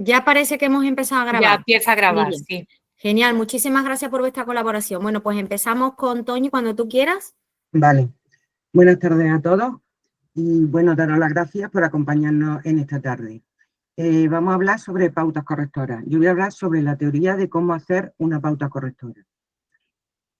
Ya parece que hemos empezado a grabar. Ya empieza a grabar, Miriam. sí. Genial, muchísimas gracias por vuestra colaboración. Bueno, pues empezamos con Toñi cuando tú quieras. Vale. Buenas tardes a todos y bueno, daros las gracias por acompañarnos en esta tarde. Vamos a hablar sobre pautas correctoras. Yo voy a hablar sobre la teoría de cómo hacer una pauta correctora.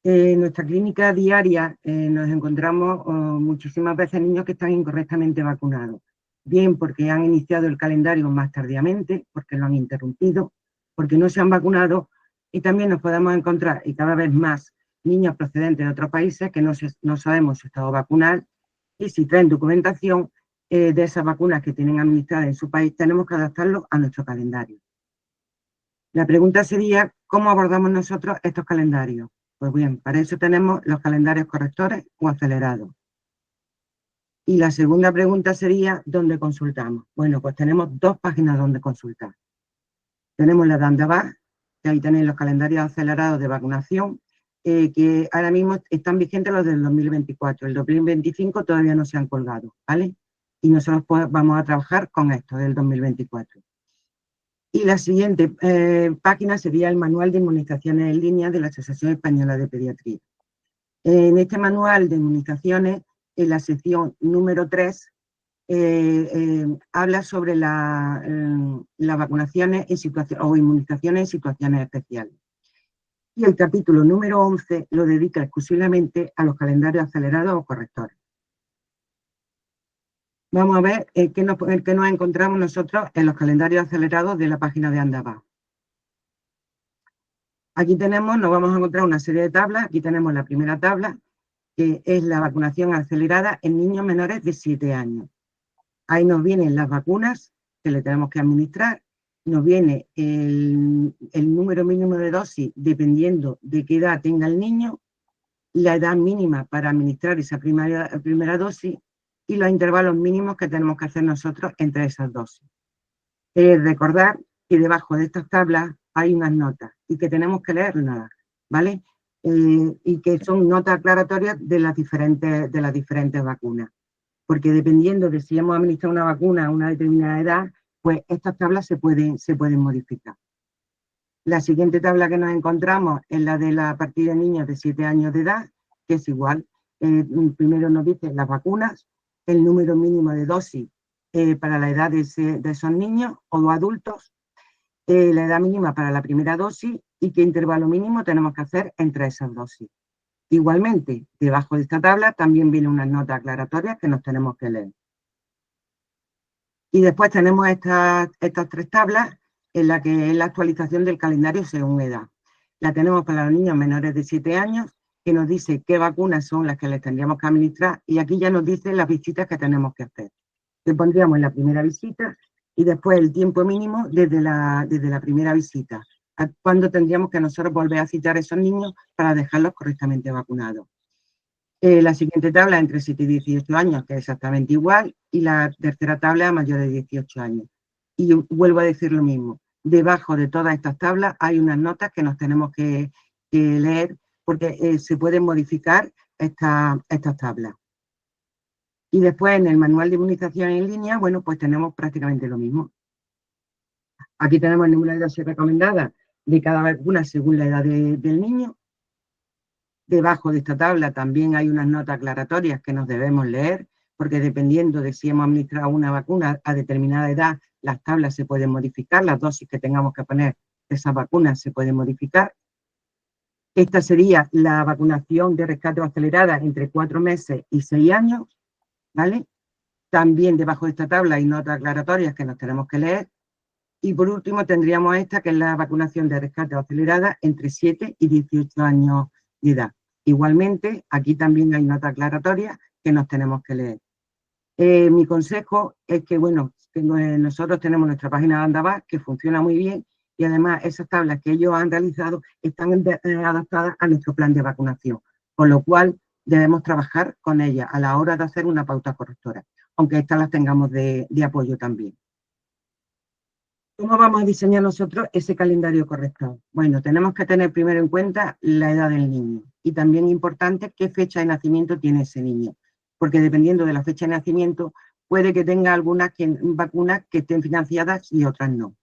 En nuestra clínica diaria nos encontramos muchísimas veces niños que están incorrectamente vacunados, bien porque han iniciado el calendario más tardíamente, porque lo han interrumpido, porque no se han vacunado, y también nos podemos encontrar, y cada vez más, niños procedentes de otros países que no sabemos su estado vacunal, y si traen documentación de esas vacunas que tienen administradas en su país, tenemos que adaptarlo a nuestro calendario. La pregunta sería, ¿cómo abordamos nosotros estos calendarios? Pues bien, para eso tenemos los calendarios correctores o acelerados. Y la segunda pregunta sería, ¿dónde consultamos? Bueno, pues tenemos dos páginas donde consultar. Tenemos la de Andava, que ahí tenéis los calendarios acelerados de vacunación, que ahora mismo están vigentes los del 2024. El 2025 todavía no se han colgado, ¿vale? Y nosotros pues, vamos a trabajar con esto del 2024. Y la siguiente página sería el Manual de Inmunizaciones en Línea de la Asociación Española de Pediatría. En este manual de inmunizaciones, en la sección número 3, habla sobre las vacunaciones o inmunizaciones en situaciones especiales. Y el capítulo número 11 lo dedica exclusivamente a los calendarios acelerados o correctores. Vamos a ver qué nos encontramos nosotros en los calendarios acelerados de la página de Andava. Aquí nos vamos a encontrar una serie de tablas. Aquí tenemos la primera tabla, que es la vacunación acelerada en niños menores de 7 años. Ahí nos vienen las vacunas que le tenemos que administrar, nos viene el número mínimo de dosis dependiendo de qué edad tenga el niño, la edad mínima para administrar esa primera dosis y los intervalos mínimos que tenemos que hacer nosotros entre esas dosis. Recordar que debajo de estas tablas hay unas notas y que tenemos que leerlas, ¿vale? Y que son notas aclaratorias de las diferentes vacunas. Porque dependiendo de si hemos administrado una vacuna a una determinada edad, pues estas tablas se pueden modificar. La siguiente tabla que nos encontramos es la de la partida de niños de 7 años de edad, que es igual. Primero nos dice las vacunas, el número mínimo de dosis para la edad de esos niños o los adultos, la edad mínima para la primera dosis y qué intervalo mínimo tenemos que hacer entre esas dosis. Igualmente, debajo de esta tabla también vienen unas notas aclaratorias que nos tenemos que leer. Y después tenemos estas tres tablas en la que es la actualización del calendario según edad. La tenemos para los niños menores de 7 años, que nos dice qué vacunas son las que les tendríamos que administrar, y aquí ya nos dice las visitas que tenemos que hacer. Que pondríamos en la primera visita y después el tiempo mínimo desde la primera visita. ¿Cuándo tendríamos que nosotros volver a citar a esos niños para dejarlos correctamente vacunados? La siguiente tabla entre 7 y 18 años, que es exactamente igual, y la tercera tabla a mayores de 18 años. Y vuelvo a decir lo mismo, debajo de todas estas tablas hay unas notas que nos tenemos que leer porque se pueden modificar estas tablas. Y después en el manual de inmunización en línea, bueno, pues tenemos prácticamente lo mismo. Aquí tenemos el número de dosis recomendadas de cada vacuna según la edad del niño. Debajo de esta tabla también hay unas notas aclaratorias que nos debemos leer, porque dependiendo de si hemos administrado una vacuna a determinada edad, las tablas se pueden modificar, las dosis que tengamos que poner de esas vacunas se pueden modificar. Esta sería la vacunación de rescate acelerada entre 4 meses y 6 años, ¿vale? También debajo de esta tabla hay notas aclaratorias que nos tenemos que leer. Y por último tendríamos esta, que es la vacunación de rescate acelerada entre 7 y 18 años de edad. Igualmente, aquí también hay notas aclaratorias que nos tenemos que leer. Mi consejo es que, bueno, nosotros tenemos nuestra página de Andava, que funciona muy bien, y además esas tablas que ellos han realizado están adaptadas a nuestro plan de vacunación, con lo cual debemos trabajar con ellas a la hora de hacer una pauta correctora, aunque estas las tengamos de apoyo también. ¿Cómo vamos a diseñar nosotros ese calendario corrector? Bueno, tenemos que tener primero en cuenta la edad del niño y también importante qué fecha de nacimiento tiene ese niño, porque dependiendo de la fecha de nacimiento puede que tenga algunas vacunas que estén financiadas y otras no.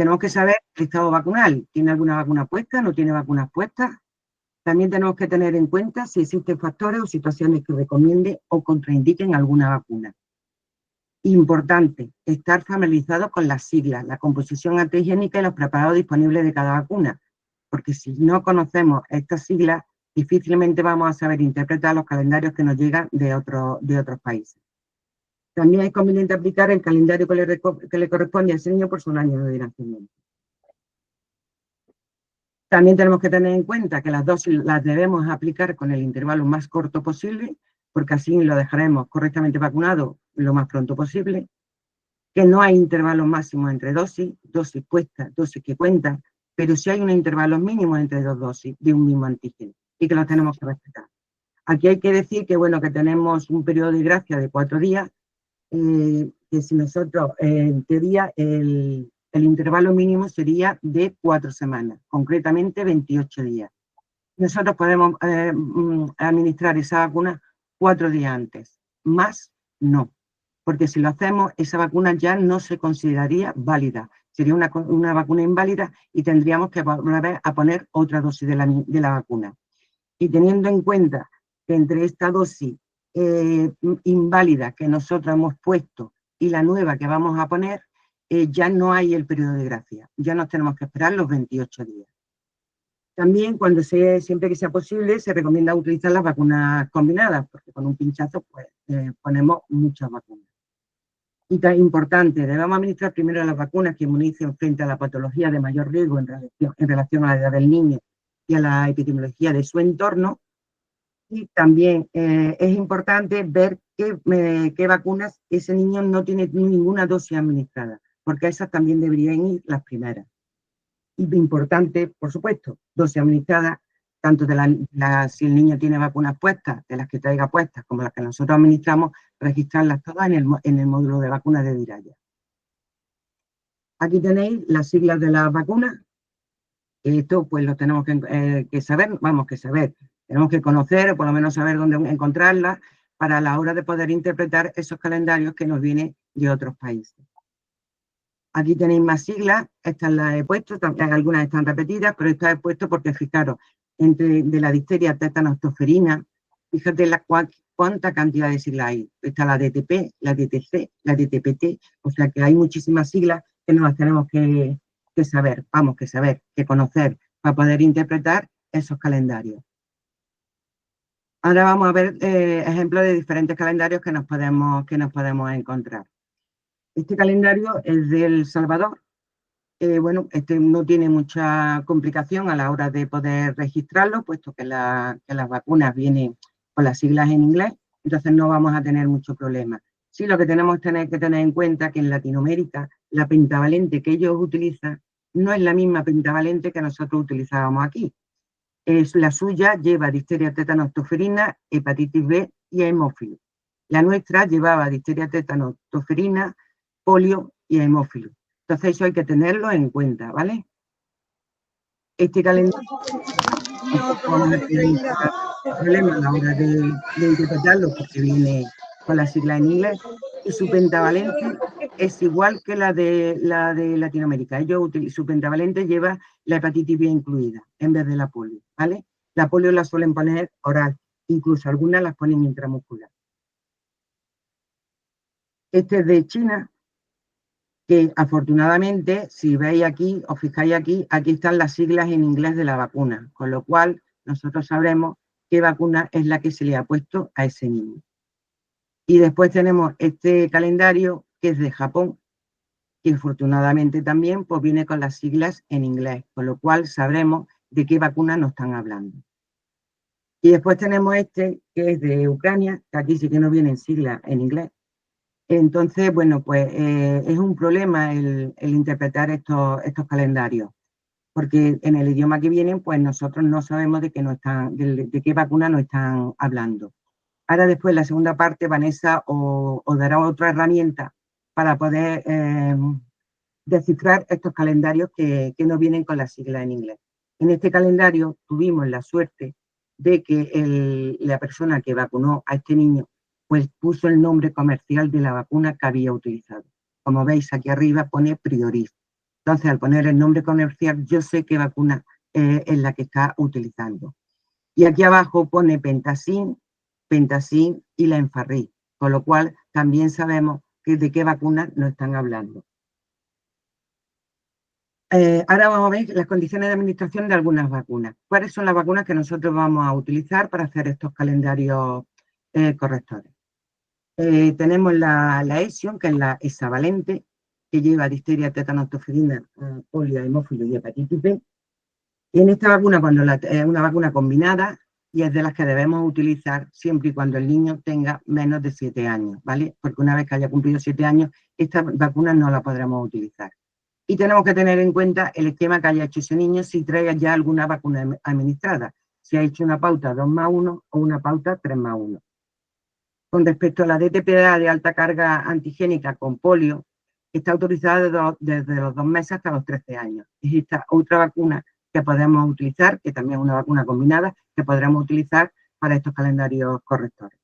Tenemos que saber el estado vacunal. ¿Tiene alguna vacuna puesta? ¿No tiene vacunas puestas? También tenemos que tener en cuenta si existen factores o situaciones que recomienden o contraindiquen alguna vacuna. Importante, estar familiarizados con las siglas, la composición antigénica y los preparados disponibles de cada vacuna, porque si no conocemos estas siglas, difícilmente vamos a saber interpretar los calendarios que nos llegan de otros países. También es conveniente aplicar el calendario que le corresponde a ese niño por su año de nacimiento. También tenemos que tener en cuenta que las dosis las debemos aplicar con el intervalo más corto posible, porque así lo dejaremos correctamente vacunado lo más pronto posible, que no hay intervalos máximos entre dosis, dosis puestas, dosis que cuentan, pero sí hay unos intervalos mínimos entre dos dosis de un mismo antígeno y que los tenemos que respetar. Aquí hay que decir que, bueno, que tenemos un periodo de gracia de 4 días, que si nosotros, en teoría, el intervalo mínimo sería de 4 semanas, concretamente 28 días. Nosotros podemos administrar esa vacuna 4 días antes, más no, porque si lo hacemos, esa vacuna ya no se consideraría válida, sería una vacuna inválida y tendríamos que volver a poner otra dosis de la vacuna. Y teniendo en cuenta que entre esta dosis inválida que nosotros hemos puesto y la nueva que vamos a poner, ya no hay el periodo de gracia, ya nos tenemos que esperar los 28 días. También, siempre que sea posible, se recomienda utilizar las vacunas combinadas, porque con un pinchazo pues, ponemos muchas vacunas. Y tan importante, debemos administrar primero las vacunas que inmunicen frente a la patología de mayor riesgo en relación a la edad del niño y a la epidemiología de su entorno. Y también es importante ver qué vacunas ese niño no tiene ninguna dosis administrada, porque esas también deberían ir las primeras. Y importante, por supuesto, dosis administradas, tanto si el niño tiene vacunas puestas, de las que traiga puestas, como las que nosotros administramos, registrarlas todas en el módulo de vacunas de Diraya. Aquí tenéis las siglas de las vacunas. Esto pues lo tenemos que saber, tenemos que conocer, o por lo menos saber dónde encontrarlas, para la hora de poder interpretar esos calendarios que nos vienen de otros países. Aquí tenéis más siglas, estas las he puesto, algunas están repetidas, pero estas he puesto porque, fijaros, de la difteria tetanostoferina, fíjate cuánta cantidad de siglas hay. Está la DTP, la DTC, la DTPT, o sea que hay muchísimas siglas que nos las tenemos que saber, que conocer, para poder interpretar esos calendarios. Ahora vamos a ver ejemplos de diferentes calendarios que nos podemos encontrar. Este calendario es de El Salvador. Bueno, este no tiene mucha complicación a la hora de poder registrarlo, puesto que las vacunas vienen con las siglas en inglés, entonces no vamos a tener mucho problema. Sí, lo que tenemos que tener en cuenta es que en Latinoamérica la pentavalente que ellos utilizan no es la misma pentavalente que nosotros utilizábamos aquí. La suya lleva difteria tetanostoferina, hepatitis B y hemófilo. La nuestra llevaba difteria tetanostoferina, polio y hemófilo. Entonces eso hay que tenerlo en cuenta, ¿vale? Este calendario vamos a tener problemas a la hora de interpretarlo porque viene con la sigla en inglés y su pentavalente es igual que la de Latinoamérica. Su pentavalente lleva la hepatitis B incluida en vez de la polio, ¿vale? La polio la suelen poner oral, incluso algunas las ponen intramuscular. Este es de China, que afortunadamente, si veis aquí, os fijáis aquí están las siglas en inglés de la vacuna, con lo cual nosotros sabremos qué vacuna es la que se le ha puesto a ese niño. Y después tenemos este calendario que es de Japón, que afortunadamente también pues viene con las siglas en inglés, con lo cual sabremos de qué vacuna nos están hablando. Y después tenemos este que es de Ucrania, que aquí sí que no vienen siglas en inglés. Entonces, bueno, pues es un problema el interpretar estos calendarios, porque en el idioma que vienen, pues nosotros no sabemos de qué vacuna nos están hablando. Ahora después, la segunda parte, Vanessa os dará otra herramienta para poder descifrar estos calendarios que no vienen con la sigla en inglés. En este calendario tuvimos la suerte de que la persona que vacunó a este niño pues puso el nombre comercial de la vacuna que había utilizado. Como veis aquí arriba pone Prioris. Entonces, al poner el nombre comercial, yo sé qué vacuna es la que está utilizando. Y aquí abajo pone Pentacin y la Enfarri, con lo cual también sabemos de qué vacunas nos están hablando. Ahora vamos a ver las condiciones de administración de algunas vacunas. ¿Cuáles son las vacunas que nosotros vamos a utilizar para hacer estos calendarios correctores? Tenemos la Esion, que es la hexavalente, que lleva difteria, tétanos, tofilina, polio, hemófilo y hepatitis B. Y en esta vacuna, cuando es una vacuna combinada, y es de las que debemos utilizar siempre y cuando el niño tenga menos de 7 años, ¿vale? Porque una vez que haya cumplido 7 años, esta vacuna no la podremos utilizar. Y tenemos que tener en cuenta el esquema que haya hecho ese niño si trae ya alguna vacuna administrada, si ha hecho una pauta 2+1 o una pauta 3+1. Con respecto a la DTPA de alta carga antigénica con polio, está autorizada desde los 2 meses hasta los 13 años. Es esta otra vacuna que podemos utilizar, que también es una vacuna combinada, que podremos utilizar para estos calendarios correctores.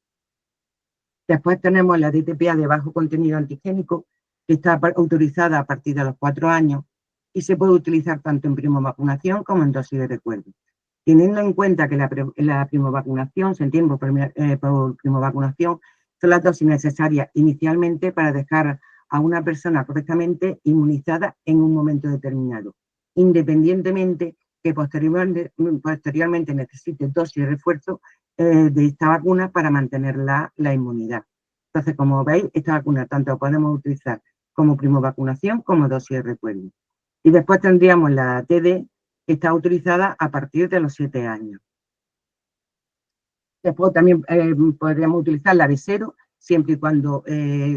Después tenemos la DTPA de bajo contenido antigénico, que está autorizada a partir de los 4 años y se puede utilizar tanto en primovacunación como en dosis de recuerdo. Teniendo en cuenta que la primovacunación, se entiende por primovacunación, son las dosis necesarias inicialmente para dejar a una persona correctamente inmunizada en un momento determinado, independientemente que posteriormente necesite dosis de refuerzo de esta vacuna para mantener la inmunidad. Entonces, como veis, esta vacuna tanto la podemos utilizar como primovacunación como dosis de recuerdo. Y después tendríamos la TD, que está autorizada a partir de los 7 años. Después también podríamos utilizar la B0, siempre y cuando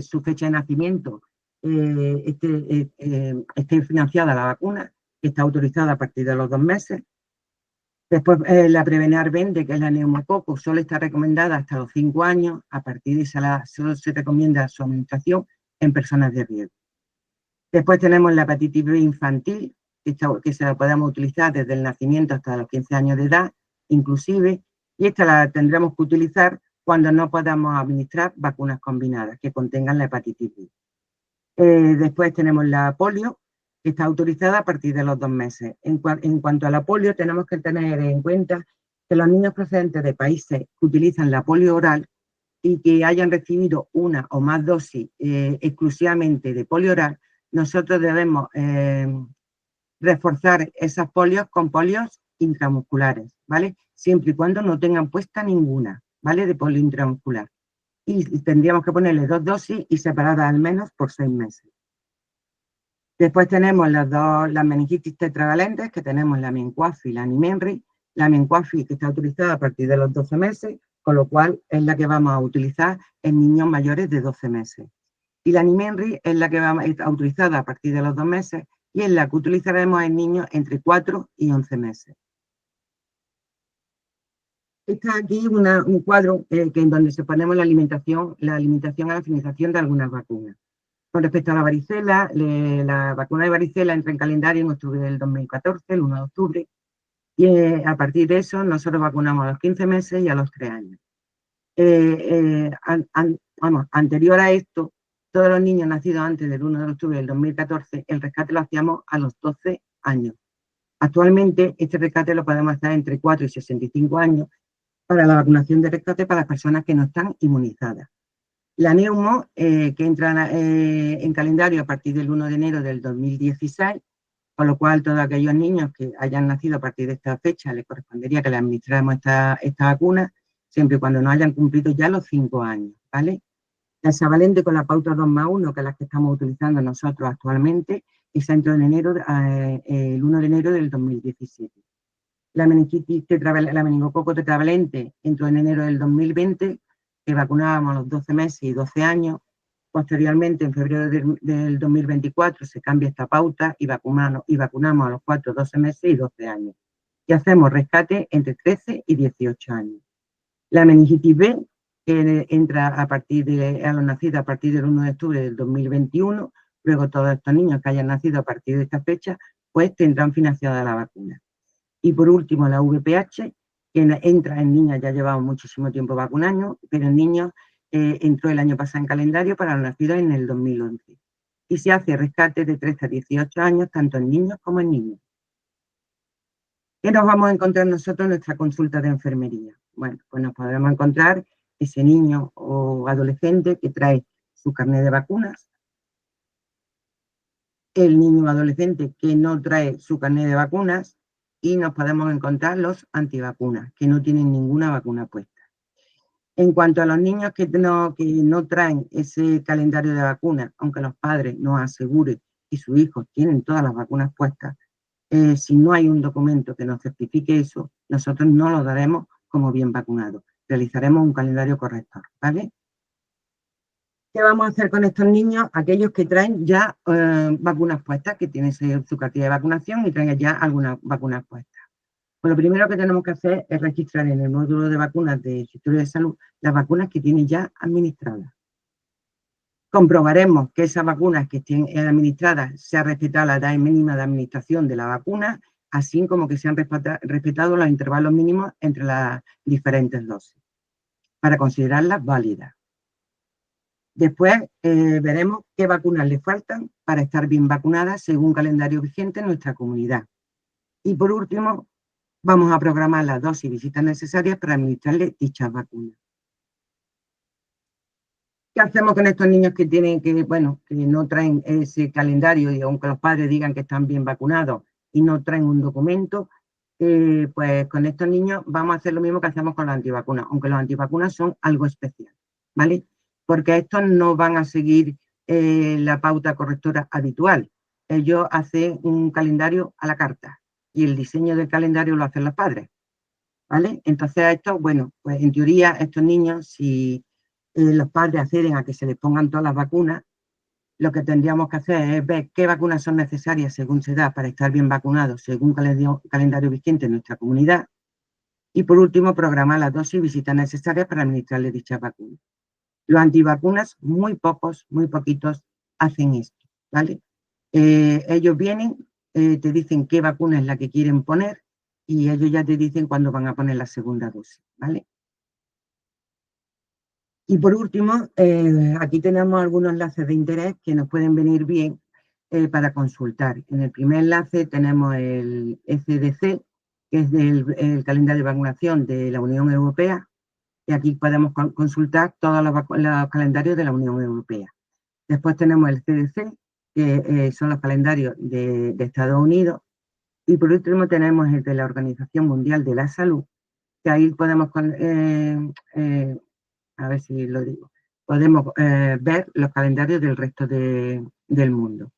su fecha de nacimiento esté financiada la vacuna, que está autorizada a partir de los 2 meses. Después la Prevenar Vende, que es la neumococo, solo está recomendada hasta los 5 años. A partir de esa solo se recomienda su administración en personas de riesgo. Después tenemos la hepatitis B infantil, que se la podemos utilizar desde el nacimiento hasta los 15 años de edad, inclusive, y esta la tendremos que utilizar cuando no podamos administrar vacunas combinadas que contengan la hepatitis B. Después tenemos la polio, que está autorizada a partir de los 2 meses. En cuanto a la polio, tenemos que tener en cuenta que los niños procedentes de países que utilizan la polio oral y que hayan recibido una o más dosis exclusivamente de polio oral, nosotros debemos reforzar esas polios con polios intramusculares, ¿vale? Siempre y cuando no tengan puesta ninguna, ¿vale? De polio intramuscular. Y tendríamos que ponerle 2 dosis y separadas al menos por 6 meses. Después tenemos las meningitis tetravalentes, que tenemos la Mencuafi y la Nimenri. La Mencuafi, que está autorizada a partir de los 12 meses, con lo cual es la que vamos a utilizar en niños mayores de 12 meses. Y la Nimenri es la que va a estar autorizada a partir de los 2 meses y es la que utilizaremos en niños entre 4 y 11 meses. Está aquí un cuadro en donde se ponemos la alimentación a la finalización de algunas vacunas. Con respecto a la varicela, la vacuna de varicela entra en calendario en octubre del 2014, el 1 de octubre, y a partir de eso nosotros vacunamos a los 15 meses y a los 3 años. Anterior a esto, todos los niños nacidos antes del 1 de octubre del 2014, el rescate lo hacíamos a los 12 años. Actualmente, este rescate lo podemos hacer entre 4 y 65 años para la vacunación de rescate para las personas que no están inmunizadas. La neumo, que entra en calendario a partir del 1 de enero del 2016, con lo cual todos aquellos niños que hayan nacido a partir de esta fecha les correspondería que le administráramos esta vacuna, siempre y cuando no hayan cumplido ya los 5 años, ¿vale? La hexavalente con la pauta 2+1, que es la que estamos utilizando nosotros actualmente, esa entró en enero, el 1 de enero del 2017. La meningococo tetravalente entró en enero del 2020, que vacunábamos a los 12 meses y 12 años. Posteriormente, en febrero del 2024, se cambia esta pauta y vacunamos a los 4, 12 meses y 12 años. Y hacemos rescate entre 13 y 18 años. La meningitis B, que entra a los nacidos a partir del 1 de octubre del 2021, luego todos estos niños que hayan nacido a partir de esta fecha, pues tendrán financiada la vacuna. Y por último, la VPH, que entra en niñas, ya llevamos muchísimo tiempo vacunando, pero en niños entró el año pasado en calendario para los nacidos en el 2011. y se hace rescate de 13 a 18 años, tanto en niños como en niñas. ¿Qué nos vamos a encontrar nosotros en nuestra consulta de enfermería? Bueno, pues nos podremos encontrar ese niño o adolescente que trae su carnet de vacunas, el niño o adolescente que no trae su carnet de vacunas y nos podemos encontrar los antivacunas, que no tienen ninguna vacuna puesta. En cuanto a los niños que no traen ese calendario de vacunas, aunque los padres nos aseguren que sus hijos tienen todas las vacunas puestas, si no hay un documento que nos certifique eso, nosotros no lo daremos como bien vacunado. Realizaremos un calendario corrector, ¿vale? ¿Qué vamos a hacer con estos niños? Aquellos que traen ya vacunas puestas, que tienen su cartilla de vacunación y traen ya algunas vacunas puestas. Pues lo primero que tenemos que hacer es registrar en el módulo de vacunas del Sistema de Salud las vacunas que tienen ya administradas. Comprobaremos que esas vacunas que estén administradas se ha respetado la edad mínima de administración de la vacuna, así como que se han respetado los intervalos mínimos entre las diferentes dosis, para considerarlas válidas. Después veremos qué vacunas le faltan para estar bien vacunadas según calendario vigente en nuestra comunidad. Y por último, vamos a programar las dosis y visitas necesarias para administrarle dichas vacunas. ¿Qué hacemos con estos niños que no traen ese calendario y aunque los padres digan que están bien vacunados y no traen un documento? Pues con estos niños vamos a hacer lo mismo que hacemos con los antivacunas, aunque los antivacunas son algo especial, ¿vale? Porque estos no van a seguir la pauta correctora habitual. Ellos hacen un calendario a la carta y el diseño del calendario lo hacen los padres, ¿vale? Entonces a estos, bueno, pues en teoría estos niños, si los padres acceden a que se les pongan todas las vacunas, lo que tendríamos que hacer es ver qué vacunas son necesarias según se da para estar bien vacunados, según calendario vigente en nuestra comunidad. Y por último, programar las dosis y visitas necesarias para administrarles dichas vacunas. Los antivacunas, muy poquitos, hacen esto, ¿vale? Ellos vienen, te dicen qué vacuna es la que quieren poner y ellos ya te dicen cuándo van a poner la segunda dosis, ¿vale? Y por último, aquí tenemos algunos enlaces de interés que nos pueden venir bien para consultar. En el primer enlace tenemos el ECDC, que es el calendario de vacunación de la Unión Europea, y aquí podemos consultar todos los calendarios de la Unión Europea. Después tenemos el CDC, que son los calendarios de Estados Unidos, y por último tenemos el de la Organización Mundial de la Salud, que ahí podemos a ver si lo digo, podemos ver los calendarios del resto del mundo.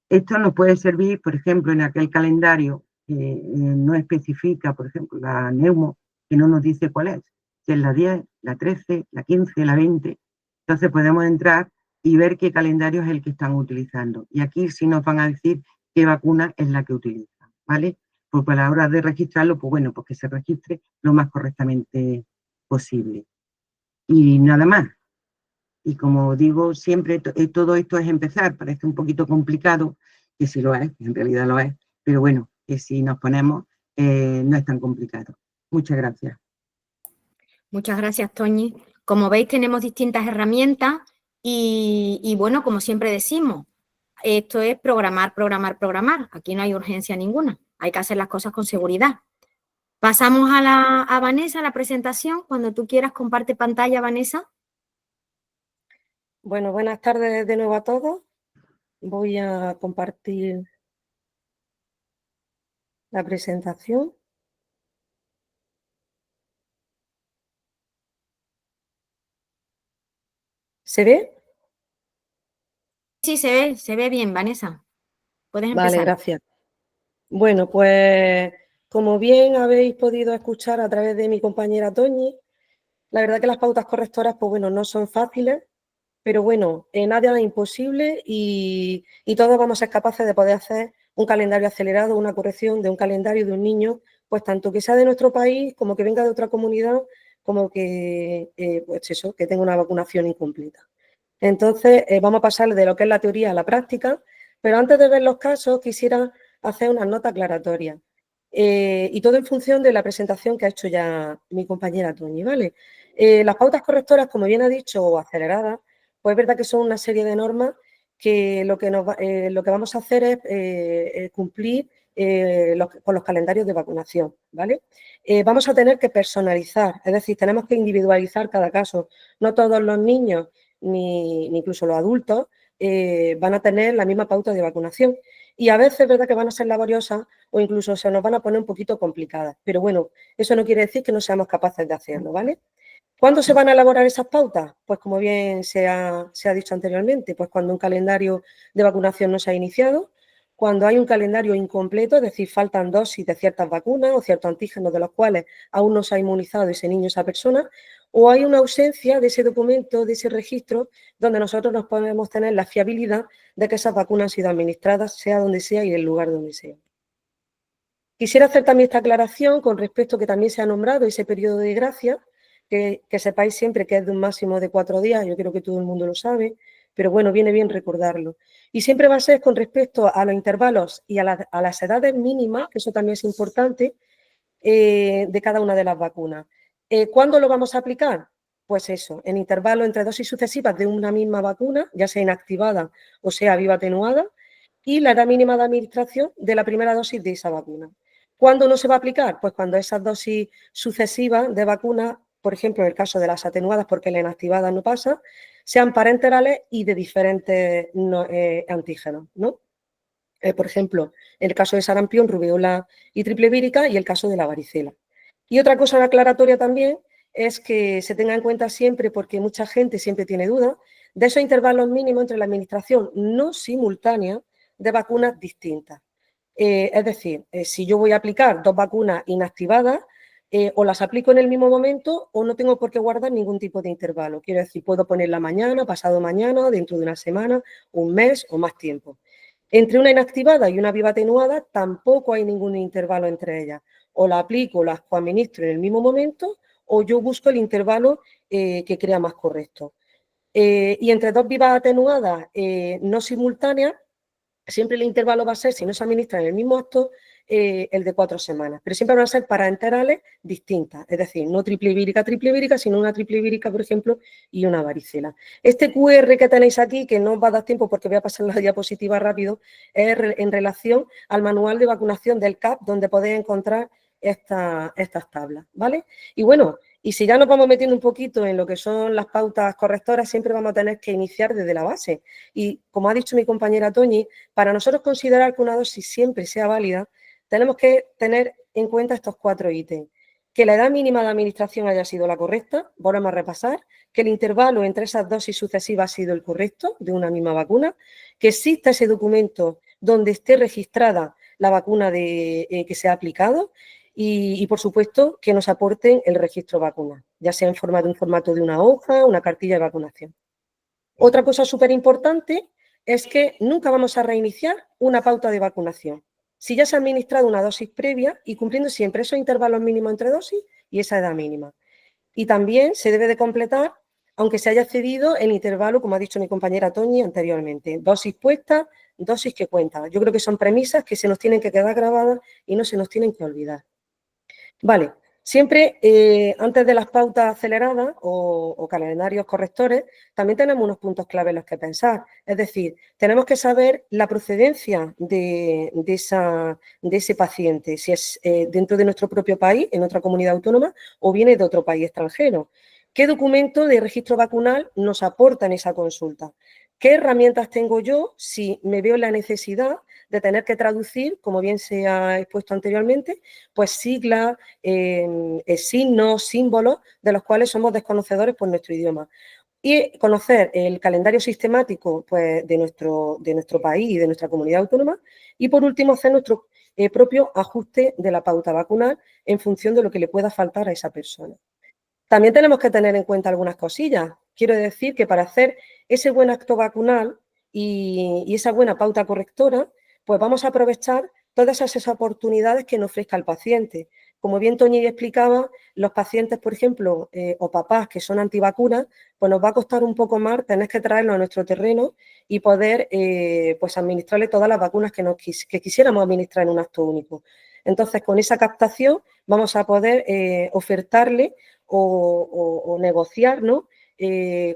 Esto nos puede servir, por ejemplo, en aquel calendario que no especifica, por ejemplo, la neumo, que no nos dice cuál es, si es la 10, la 13, la 15, la 20. Entonces podemos entrar y ver qué calendario es el que están utilizando. Y aquí sí nos van a decir qué vacuna es la que utilizan, ¿vale? Pues a la hora de registrarlo, pues bueno, pues que se registre lo más correctamente posible. Y nada más. Y como digo, siempre todo esto es empezar. Parece un poquito complicado, que sí lo es, en realidad lo es, pero bueno, que si nos ponemos no es tan complicado. Muchas gracias. Muchas gracias, Toñi. Como veis, tenemos distintas herramientas y bueno, como siempre decimos, esto es programar, programar, programar. Aquí no hay urgencia ninguna. Hay que hacer las cosas con seguridad. Pasamos a Vanessa, a la presentación. Cuando tú quieras, comparte pantalla, Vanessa. Bueno, buenas tardes de nuevo a todos. Voy a compartir la presentación. ¿Se ve? Sí, se ve bien, Vanessa. Puedes empezar. Vale, gracias. Bueno, pues como bien habéis podido escuchar a través de mi compañera Toñi, la verdad que las pautas correctoras, pues bueno, no son fáciles, pero bueno, nada es imposible y todos vamos a ser capaces de poder hacer un calendario acelerado, una corrección de un calendario de un niño, pues tanto que sea de nuestro país como que venga de otra comunidad, como que, pues eso, que tenga una vacunación incompleta. Entonces, vamos a pasar de lo que es la teoría a la práctica, pero antes de ver los casos quisiera hacer una nota aclaratoria. Y todo en función de la presentación que ha hecho ya mi compañera Toñi, ¿vale? Las pautas correctoras, como bien ha dicho, o aceleradas, pues es verdad que son una serie de normas que lo que vamos a hacer es cumplir con los calendarios de vacunación, ¿vale? Vamos a tener que personalizar, es decir, tenemos que individualizar cada caso. No todos los niños, ni incluso los adultos, van a tener la misma pauta de vacunación. Y a veces es verdad que van a ser laboriosas o incluso se nos van a poner un poquito complicadas. Pero bueno, eso no quiere decir que no seamos capaces de hacerlo, ¿vale? ¿Cuándo se van a elaborar esas pautas? Pues como bien se ha dicho anteriormente, pues cuando un calendario de vacunación no se ha iniciado, cuando hay un calendario incompleto, es decir, faltan dosis de ciertas vacunas o ciertos antígenos de los cuales aún no se ha inmunizado ese niño o esa persona, o hay una ausencia de ese documento, de ese registro, donde nosotros nos podemos tener la fiabilidad de que esas vacunas han sido administradas, sea donde sea y del lugar donde sea. Quisiera hacer también esta aclaración con respecto a que también se ha nombrado ese periodo de gracia, que sepáis siempre que es de un máximo de 4 días, yo creo que todo el mundo lo sabe, pero bueno, viene bien recordarlo. Y siempre va a ser con respecto a los intervalos y a las edades mínimas, que eso también es importante, de cada una de las vacunas. ¿Cuándo lo vamos a aplicar? Pues eso, en intervalos entre dosis sucesivas de una misma vacuna, ya sea inactivada o sea viva atenuada, y la edad mínima de administración de la primera dosis de esa vacuna. ¿Cuándo no se va a aplicar? Pues cuando esas dosis sucesivas de vacuna, por ejemplo, en el caso de las atenuadas, porque la inactivada no pasa, sean parenterales y de diferentes antígenos, ¿no? Por ejemplo, en el caso de sarampión, rubéola y triple vírica y el caso de la varicela. Y otra cosa aclaratoria también es que se tenga en cuenta siempre, porque mucha gente siempre tiene dudas, de esos intervalos mínimos entre la administración no simultánea de vacunas distintas. Es decir, si yo voy a aplicar 2 vacunas inactivadas, o las aplico en el mismo momento o no tengo por qué guardar ningún tipo de intervalo. Quiero decir, puedo ponerla mañana, pasado mañana, dentro de una semana, un mes o más tiempo. Entre una inactivada y una viva atenuada tampoco hay ningún intervalo entre ellas. O la aplico o las coadministro en el mismo momento o yo busco el intervalo que crea más correcto. Y entre 2 vivas atenuadas no simultáneas, siempre el intervalo va a ser, si no se administra en el mismo acto, el de 4 semanas. Pero siempre van a ser parenterales distintas, es decir, no triple vírica, sino una triple vírica, por ejemplo, y una varicela. Este QR que tenéis aquí, que no os va a dar tiempo porque voy a pasar la diapositiva rápido, es en relación al manual de vacunación del CAP, donde podéis encontrar estas tablas, ¿vale? Y bueno, y si ya nos vamos metiendo un poquito en lo que son las pautas correctoras, siempre vamos a tener que iniciar desde la base. Y como ha dicho mi compañera Toñi, para nosotros considerar que una dosis siempre sea válida, tenemos que tener en cuenta estos 4 ítems. Que la edad mínima de administración haya sido la correcta, volvemos a repasar, que el intervalo entre esas dosis sucesivas ha sido el correcto de una misma vacuna, que exista ese documento donde esté registrada la vacuna que se ha aplicado y, por supuesto, que nos aporten el registro vacuna, ya sea en formato de una hoja, una cartilla de vacunación. Otra cosa súper importante es que nunca vamos a reiniciar una pauta de vacunación. Si ya se ha administrado una dosis previa y cumpliendo siempre esos intervalos mínimos entre dosis y esa edad mínima. Y también se debe de completar, aunque se haya cedido el intervalo, como ha dicho mi compañera Toñi anteriormente, dosis puesta, dosis que cuenta. Yo creo que son premisas que se nos tienen que quedar grabadas y no se nos tienen que olvidar. Vale, siempre antes de las pautas aceleradas o calendarios correctores, también tenemos unos puntos clave en los que pensar. Es decir, tenemos que saber la procedencia de ese paciente, si es dentro de nuestro propio país, en otra comunidad autónoma, o viene de otro país extranjero. ¿Qué documento de registro vacunal nos aporta en esa consulta? ¿Qué herramientas tengo yo si me veo la necesidad de tener que traducir, como bien se ha expuesto anteriormente, pues siglas, signos, símbolos de los cuales somos desconocedores por nuestro idioma? Y conocer el calendario sistemático pues, de nuestro país y de nuestra comunidad autónoma. Y por último, hacer nuestro propio ajuste de la pauta vacunal en función de lo que le pueda faltar a esa persona. También tenemos que tener en cuenta algunas cosillas. Quiero decir que para hacer ese buen acto vacunal y esa buena pauta correctora, pues vamos a aprovechar todas esas oportunidades que nos ofrezca el paciente. Como bien Toñi explicaba, los pacientes, por ejemplo, o papás que son antivacunas, pues nos va a costar un poco más tener que traerlos a nuestro terreno y poder pues administrarle todas las vacunas que quisiéramos administrar en un acto único. Entonces, con esa captación vamos a poder ofertarle o negociar, ¿no?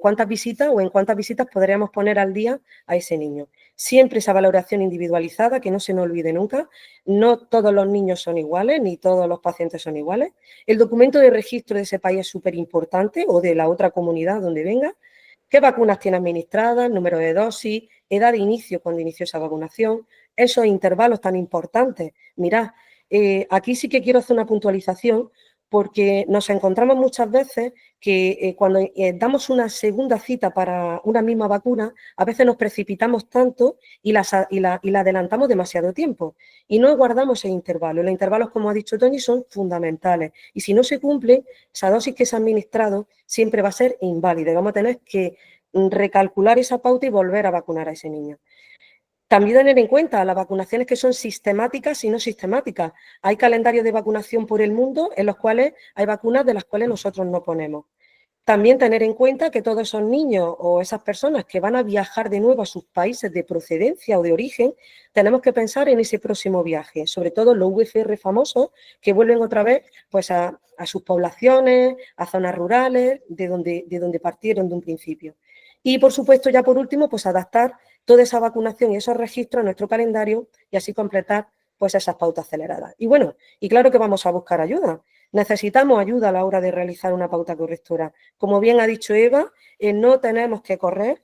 cuántas visitas o en cuántas visitas podríamos poner al día a ese niño. Siempre esa valoración individualizada, que no se nos olvide nunca. No todos los niños son iguales, ni todos los pacientes son iguales. El documento de registro de ese país es súper importante, o de la otra comunidad donde venga. ¿Qué vacunas tiene administradas? Número de dosis, edad de inicio, cuando inició esa vacunación, esos intervalos tan importantes. Mirad, aquí sí que quiero hacer una puntualización, porque nos encontramos muchas veces que cuando damos una segunda cita para una misma vacuna, a veces nos precipitamos tanto y la adelantamos demasiado tiempo y no guardamos el intervalo. Los intervalos, como ha dicho Tony, son fundamentales y si no se cumple, esa dosis que se ha administrado siempre va a ser inválida y vamos a tener que recalcular esa pauta y volver a vacunar a ese niño. También tener en cuenta las vacunaciones que son sistemáticas y no sistemáticas. Hay calendarios de vacunación por el mundo en los cuales hay vacunas de las cuales nosotros no ponemos. También tener en cuenta que todos esos niños o esas personas que van a viajar de nuevo a sus países de procedencia o de origen, tenemos que pensar en ese próximo viaje, sobre todo los VFR famosos que vuelven otra vez pues, a sus poblaciones, a zonas rurales, de donde partieron de un principio. Y, por supuesto, ya por último, pues adaptar toda esa vacunación y esos registros a nuestro calendario y así completar pues esas pautas aceleradas. Y bueno, y claro que vamos a buscar ayuda. Necesitamos ayuda a la hora de realizar una pauta correctora. Como bien ha dicho Eva, no tenemos que correr,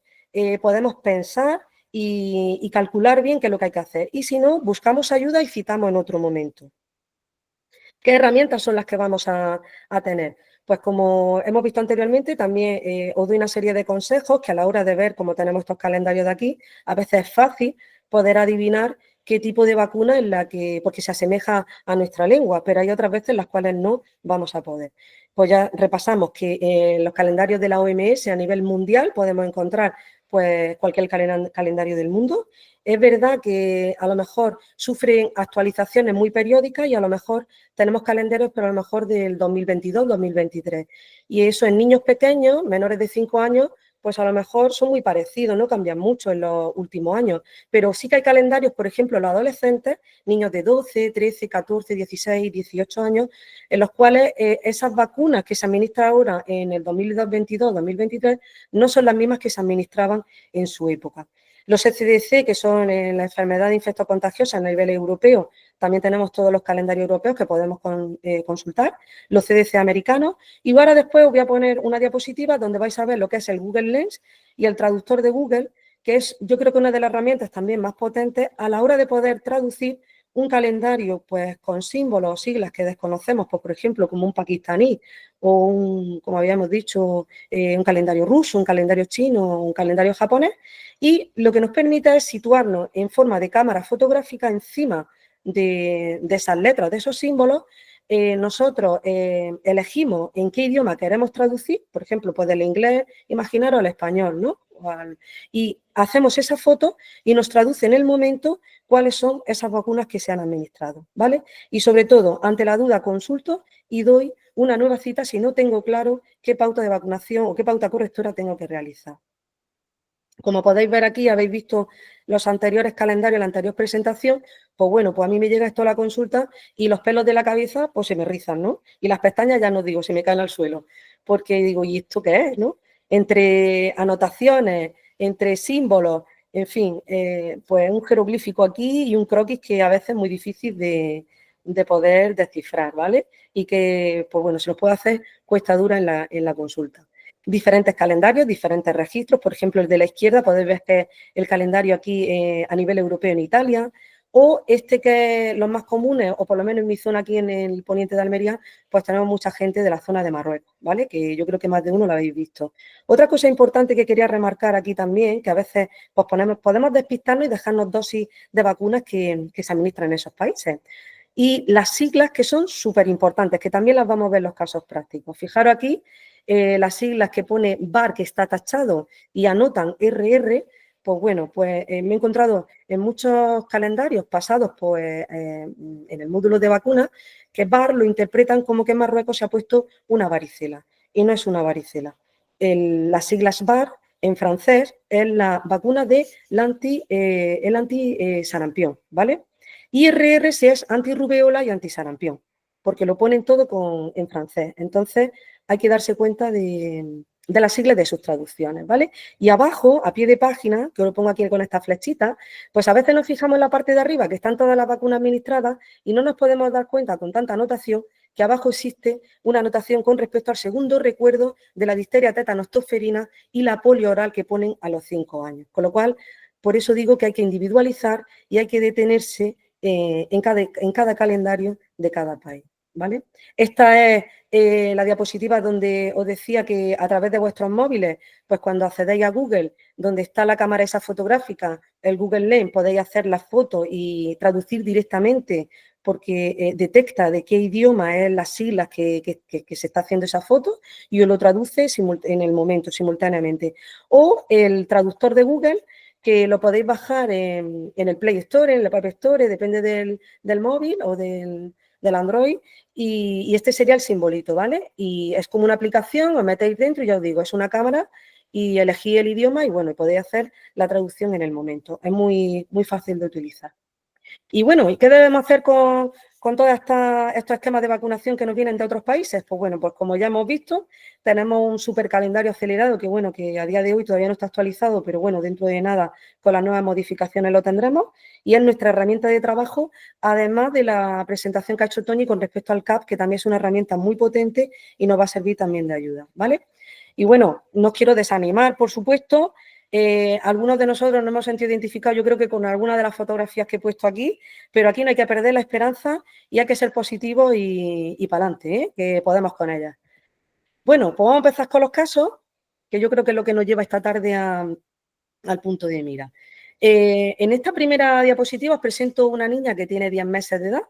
podemos pensar y calcular bien qué es lo que hay que hacer. Y si no, buscamos ayuda y citamos en otro momento. ¿Qué herramientas son las que vamos a tener? Pues como hemos visto anteriormente, también os doy una serie de consejos que a la hora de ver cómo tenemos estos calendarios de aquí, a veces es fácil poder adivinar qué tipo de vacuna es la que, porque se asemeja a nuestra lengua, pero hay otras veces en las cuales no vamos a poder. Pues ya repasamos que en los calendarios de la OMS a nivel mundial podemos encontrar pues cualquier calendario del mundo. Es verdad que a lo mejor sufren actualizaciones muy periódicas y a lo mejor tenemos calendarios, pero a lo mejor del 2022, 2023. Y eso en niños pequeños, menores de 5 años, pues a lo mejor son muy parecidos, no cambian mucho en los últimos años. Pero sí que hay calendarios, por ejemplo, los adolescentes, niños de 12, 13, 14, 16, 18 años, en los cuales esas vacunas que se administran ahora en el 2022, 2023, no son las mismas que se administraban en su época. Los ECDC, que son la enfermedad infectocontagiosa a nivel europeo, también tenemos todos los calendarios europeos que podemos consultar, los CDC americanos, y ahora después os voy a poner una diapositiva donde vais a ver lo que es el Google Lens y el traductor de Google, que es yo creo que una de las herramientas también más potentes a la hora de poder traducir un calendario pues con símbolos o siglas que desconocemos, pues, por ejemplo, como un pakistaní o un, como habíamos dicho, un calendario ruso, un calendario chino, un calendario japonés, y lo que nos permite es situarnos en forma de cámara fotográfica encima de esas letras, de esos símbolos. Nosotros elegimos en qué idioma queremos traducir, por ejemplo, pues del inglés, imaginaros al español, ¿no? Y hacemos esa foto y nos traduce en el momento cuáles son esas vacunas que se han administrado, ¿vale? Y sobre todo, ante la duda, consulto y doy una nueva cita si no tengo claro qué pauta de vacunación o qué pauta correctora tengo que realizar. Como podéis ver aquí, habéis visto los anteriores calendarios, la anterior presentación, pues bueno, pues a mí me llega esto a la consulta y los pelos de la cabeza pues se me rizan, ¿no? Y las pestañas ya no digo, se me caen al suelo, porque digo, ¿y esto qué es, no? Entre anotaciones, entre símbolos, en fin, pues un jeroglífico aquí y un croquis que a veces es muy difícil de poder descifrar, ¿vale? Y que, pues bueno, se nos puede hacer cuesta dura en la consulta. Diferentes calendarios, diferentes registros, por ejemplo, el de la izquierda, podéis ver que es el calendario aquí a nivel europeo en Italia, o este que es los más comunes, o por lo menos en mi zona aquí en el poniente de Almería, pues tenemos mucha gente de la zona de Marruecos, ¿vale? Que yo creo que más de uno lo habéis visto. Otra cosa importante que quería remarcar aquí también, que a veces pues podemos despistarnos y dejarnos dosis de vacunas que se administran en esos países. Y las siglas que son súper importantes, que también las vamos a ver en los casos prácticos. Fijaros aquí, las siglas que pone VAR, que está tachado, y anotan RR, pues bueno, pues me he encontrado en muchos calendarios pasados pues, en el módulo de vacunas que VAR lo interpretan como que en Marruecos se ha puesto una varicela, y no es una varicela. Las siglas VAR en francés es la vacuna de el anti-sarampión, ¿vale? Y RR si es antirrubeola y antisarampión, porque lo ponen todo en francés. Entonces, hay que darse cuenta de las siglas de sus traducciones, ¿vale? Y abajo, a pie de página, que os lo pongo aquí con esta flechita, pues a veces nos fijamos en la parte de arriba, que están todas las vacunas administradas, y no nos podemos dar cuenta con tanta anotación que abajo existe una anotación con respecto al segundo recuerdo de la difteria tétanos-tosferina y la polio oral que ponen a los 5 años. Con lo cual, por eso digo que hay que individualizar y hay que detenerse en cada calendario de cada país, ¿vale? Esta es la diapositiva donde os decía que a través de vuestros móviles, pues cuando accedéis a Google, donde está la cámara esa fotográfica, el Google Lens, podéis hacer las fotos y traducir directamente porque detecta de qué idioma es las siglas que se está haciendo esa foto y os lo traduce en el momento, simultáneamente. O el traductor de Google, que lo podéis bajar en el Play Store, en el App Store, depende del móvil o del Android, y este sería el simbolito, ¿vale? Y es como una aplicación, os metéis dentro y ya os digo, es una cámara y elegís el idioma y bueno, podéis hacer la traducción en el momento. Es muy, muy fácil de utilizar. Y bueno, ¿y qué debemos hacer con todos estos esquemas de vacunación que nos vienen de otros países? Pues bueno, pues como ya hemos visto, tenemos un super calendario acelerado que bueno, que a día de hoy todavía no está actualizado, pero bueno, dentro de nada con las nuevas modificaciones lo tendremos y es nuestra herramienta de trabajo, además de la presentación que ha hecho Toni con respecto al CAP, que también es una herramienta muy potente y nos va a servir también de ayuda, ¿vale? Y bueno, no os quiero desanimar, por supuesto. Algunos de nosotros nos hemos sentido identificados, yo creo que con alguna de las fotografías que he puesto aquí, pero aquí no hay que perder la esperanza y hay que ser positivos y para adelante, que podemos con ellas. Bueno, pues vamos a empezar con los casos, que yo creo que es lo que nos lleva esta tarde al punto de mira. En esta primera diapositiva os presento una niña que tiene 10 meses de edad,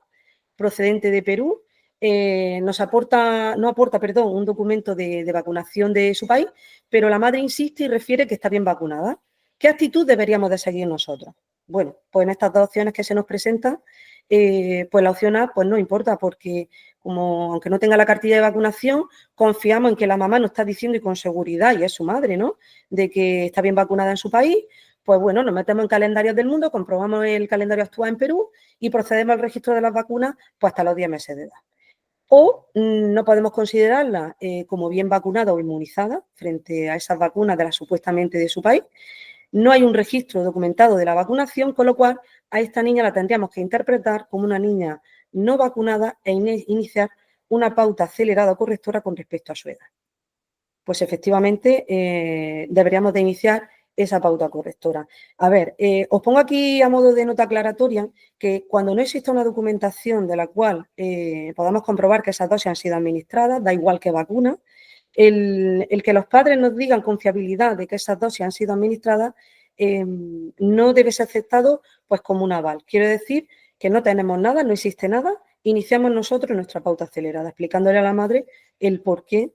procedente de Perú. No aporta un documento de vacunación de su país, pero la madre insiste y refiere que está bien vacunada. ¿Qué actitud deberíamos de seguir nosotros? Bueno, pues en estas dos opciones que se nos presentan, pues la opción A pues no importa porque aunque no tenga la cartilla de vacunación, confiamos en que la mamá nos está diciendo y con seguridad, y es su madre, ¿no?, de que está bien vacunada en su país. Pues bueno, nos metemos en calendarios del mundo, comprobamos el calendario actual en Perú y procedemos al registro de las vacunas pues hasta los 10 meses de edad. O no podemos considerarla como bien vacunada o inmunizada frente a esas vacunas de las supuestamente de su país. No hay un registro documentado de la vacunación, con lo cual a esta niña la tendríamos que interpretar como una niña no vacunada e iniciar una pauta acelerada o correctora con respecto a su edad. Pues efectivamente deberíamos de iniciar esa pauta correctora. A ver, os pongo aquí a modo de nota aclaratoria que cuando no exista una documentación de la cual podamos comprobar que esas dosis han sido administradas, da igual que vacuna, el que los padres nos digan con fiabilidad de que esas dosis han sido administradas no debe ser aceptado pues como un aval. Quiero decir que no tenemos nada, no existe nada, iniciamos nosotros nuestra pauta acelerada, explicándole a la madre el por qué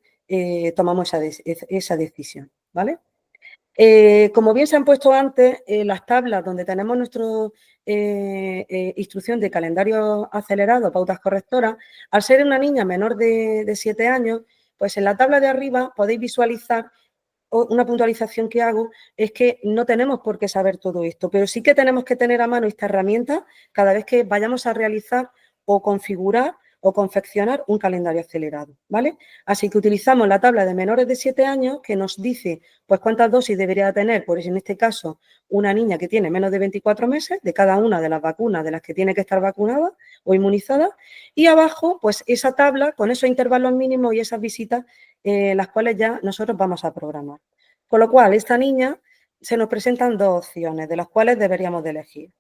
tomamos esa decisión, ¿vale? Como bien se han puesto antes, las tablas donde tenemos nuestra instrucción de calendario acelerado, pautas correctoras, al ser una niña menor de 7 años, pues en la tabla de arriba podéis visualizar una puntualización que hago, es que no tenemos por qué saber todo esto, pero sí que tenemos que tener a mano esta herramienta cada vez que vayamos a realizar o configurar o confeccionar un calendario acelerado, ¿vale? Así que utilizamos la tabla de menores de 7 años que nos dice pues cuántas dosis debería tener, por en este caso, una niña que tiene menos de 24 meses de cada una de las vacunas de las que tiene que estar vacunada o inmunizada, y abajo pues esa tabla con esos intervalos mínimos y esas visitas las cuales ya nosotros vamos a programar. Con lo cual, esta niña se nos presentan dos opciones de las cuales deberíamos de elegir.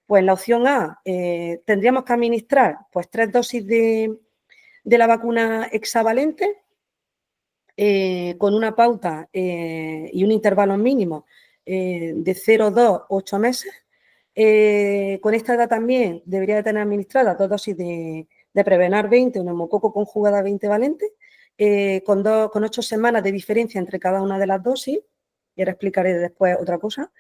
Pues la opción A, tendríamos que administrar pues 3 dosis de la vacuna hexavalente con una pauta y un intervalo mínimo de 0, 2, 8 meses. Con esta edad también debería de tener administradas 2 dosis de Prevenar 20 o neumococo conjugada 20 valente, con 8 semanas de diferencia entre cada una de las dosis, y ahora explicaré después otra cosa.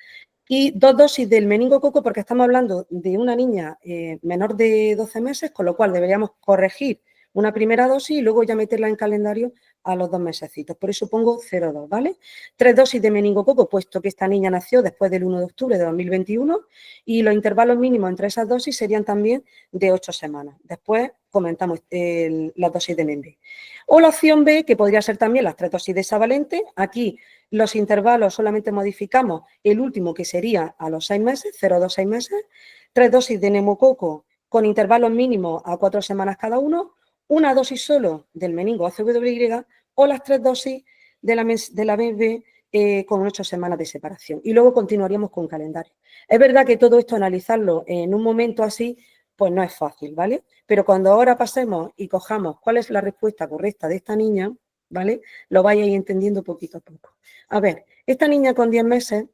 Y 2 dosis del meningococo porque estamos hablando de una niña menor de 12 meses, con lo cual deberíamos corregir una primera dosis y luego ya meterla en calendario a los 2 mesecitos. Por eso pongo 0,2, ¿vale? 3 dosis de meningococo, puesto que esta niña nació después del 1 de octubre de 2021 y los intervalos mínimos entre esas dosis serían también de 8 semanas. Después comentamos las dosis de NEM-B. O la opción B, que podría ser también las 3 dosis de hexavalente. Aquí los intervalos solamente modificamos el último, que sería a los 6 meses, 0,2, 6 meses, 3 dosis de neumococo con intervalos mínimos a 4 semanas cada uno, una dosis solo del meningo ACWY o las 3 dosis de la BB con 8 semanas de separación. Y luego continuaríamos con calendario. Es verdad que todo esto, analizarlo en un momento así, pues no es fácil, ¿vale? Pero cuando ahora pasemos y cojamos cuál es la respuesta correcta de esta niña, ¿vale? Lo vais a ir entendiendo poquito a poco. A ver, esta niña con 10 meses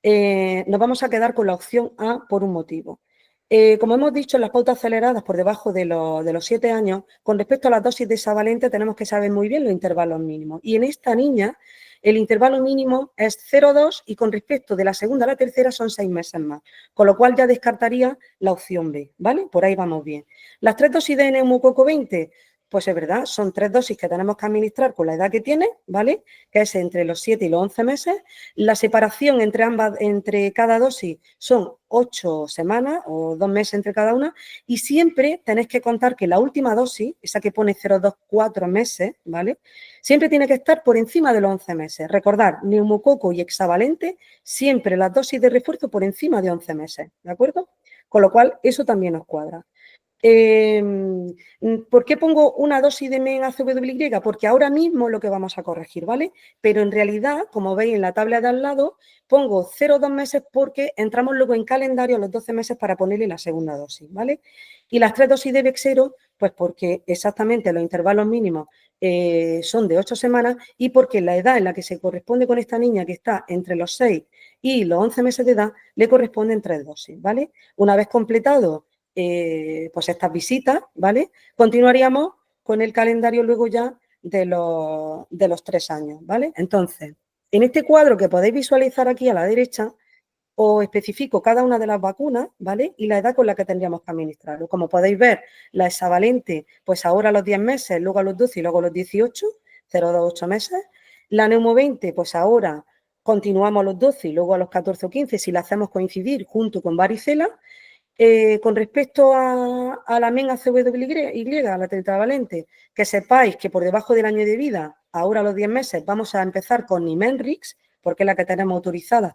nos vamos a quedar con la opción A por un motivo. Como hemos dicho, en las pautas aceleradas por debajo de los 7 años, con respecto a las dosis de hexavalente, tenemos que saber muy bien los intervalos mínimos. Y en esta niña, el intervalo mínimo es 0,2 y con respecto de la segunda a la tercera son 6 meses más. Con lo cual ya descartaría la opción B, ¿vale? Por ahí vamos bien. Las 3 dosis de neumococo 20, pues es verdad, son 3 dosis que tenemos que administrar con la edad que tiene, ¿vale? Que es entre los 7 y los 11 meses. La separación entre cada dosis son 8 semanas o 2 meses entre cada una, y siempre tenéis que contar que la última dosis, esa que pone 0,2, 4 meses, ¿vale? Siempre tiene que estar por encima de los 11 meses. Recordar, neumococo y hexavalente, siempre las dosis de refuerzo por encima de 11 meses, ¿de acuerdo? Con lo cual, eso también nos cuadra. ¿Por qué pongo una dosis de MEN ACWY? Porque ahora mismo es lo que vamos a corregir, ¿vale? Pero en realidad, como veis en la tabla de al lado, pongo 0,2 meses porque entramos luego en calendario a los 12 meses para ponerle la segunda dosis, ¿vale? Y las 3 dosis de Bexero, pues porque exactamente los intervalos mínimos son de 8 semanas y porque la edad en la que se corresponde con esta niña, que está entre los 6 y los 11 meses de edad, le corresponden 3 dosis, ¿vale? Una vez completado pues estas visitas, ¿vale? Continuaríamos con el calendario luego ya de los 3 años, ¿vale? Entonces, en este cuadro que podéis visualizar aquí a la derecha, os especifico cada una de las vacunas, ¿vale? Y la edad con la que tendríamos que administrarlo. Como podéis ver, la hexavalente, pues ahora a los 10 meses, luego a los 12 y luego a los 18, 0,2, 8 meses. La neumo 20, pues ahora continuamos a los 12 y luego a los 14 o 15 si la hacemos coincidir junto con varicela. Con respecto a la MEN ACWY, a la tetravalente, que sepáis que por debajo del año de vida, ahora a los 10 meses, vamos a empezar con Nimenrix, porque es la que tenemos autorizada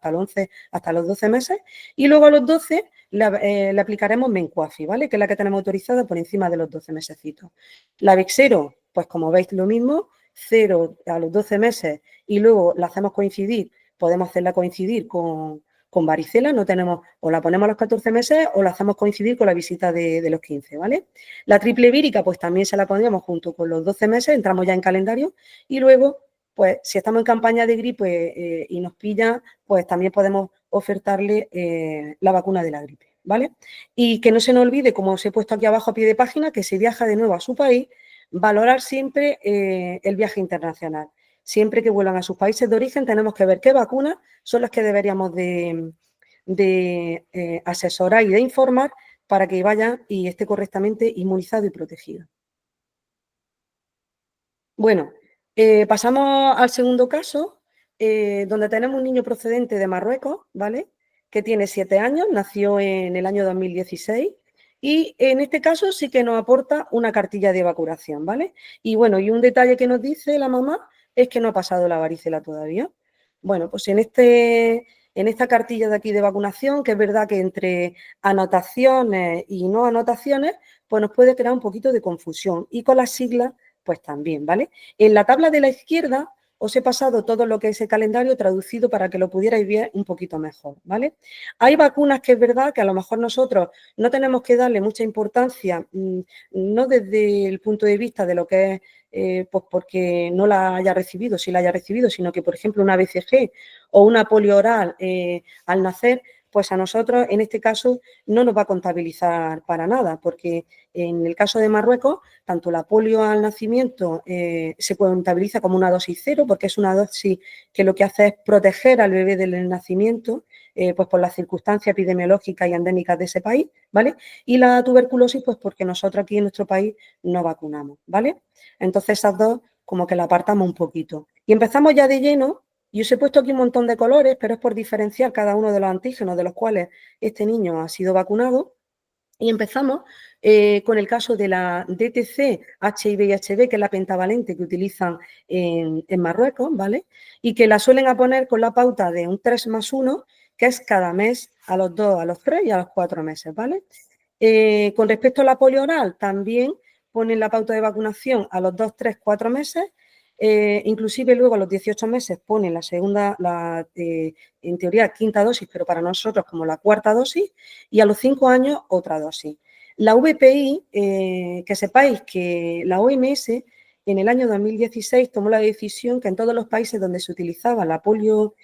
hasta los 12 meses, y luego a los 12 le aplicaremos Mencuafi, ¿vale? Que es la que tenemos autorizada por encima de los 12 mesecitos. La Bexero, pues como veis lo mismo, 0 a los 12 meses y luego la hacemos coincidir, podemos hacerla coincidir con varicela, no tenemos, o la ponemos a los 14 meses o la hacemos coincidir con la visita de los 15, ¿vale? La triple vírica, pues también se la pondríamos junto con los 12 meses, entramos ya en calendario y luego, pues si estamos en campaña de gripe y nos pilla, pues también podemos ofertarle la vacuna de la gripe, ¿vale? Y que no se nos olvide, como os he puesto aquí abajo a pie de página, que si viaja de nuevo a su país, valorar siempre el viaje internacional. Siempre que vuelvan a sus países de origen tenemos que ver qué vacunas son las que deberíamos de asesorar y de informar para que vaya y esté correctamente inmunizado y protegido. Bueno, pasamos al segundo caso, donde tenemos un niño procedente de Marruecos, ¿vale? Que tiene 7 años, nació en el año 2016 y en este caso sí que nos aporta una cartilla de vacunación, ¿vale? Y bueno, y un detalle que nos dice la mamá es que no ha pasado la varicela todavía. Bueno, pues en esta cartilla de aquí de vacunación, que es verdad que entre anotaciones y no anotaciones, pues nos puede crear un poquito de confusión. Y con las siglas, pues también, ¿vale? En la tabla de la izquierda os he pasado todo lo que es el calendario traducido para que lo pudierais ver un poquito mejor, ¿vale? Hay vacunas que es verdad que a lo mejor nosotros no tenemos que darle mucha importancia, no desde el punto de vista de lo que es, pues porque no la haya recibido, si la haya recibido, sino que, por ejemplo, una BCG o una polio oral al nacer, pues a nosotros, en este caso, no nos va a contabilizar para nada, porque en el caso de Marruecos, tanto la polio al nacimiento se contabiliza como una dosis cero, porque es una dosis que lo que hace es proteger al bebé del nacimiento, pues por las circunstancias epidemiológicas y endémicas de ese país, ¿vale? Y la tuberculosis, pues porque nosotros aquí en nuestro país no vacunamos, ¿vale? Entonces esas dos como que la apartamos un poquito. Y empezamos ya de lleno. Y os he puesto aquí un montón de colores, pero es por diferenciar cada uno de los antígenos de los cuales este niño ha sido vacunado. Y empezamos con el caso de la DTC, HIV y HB, que es la pentavalente que utilizan en Marruecos, ¿vale? Y que la suelen poner con la pauta de un 3+1, que es cada mes a los 2, a los 3 y a los 4 meses, ¿vale? Con respecto a la polio oral, también ponen la pauta de vacunación a los 2, 3, 4 meses. Inclusive luego a los 18 meses ponen la segunda, en teoría quinta dosis, pero para nosotros como la cuarta dosis, y a los 5 años otra dosis. La VPI, que sepáis que la OMS en el año 2016 tomó la decisión que en todos los países donde se utilizaba la polio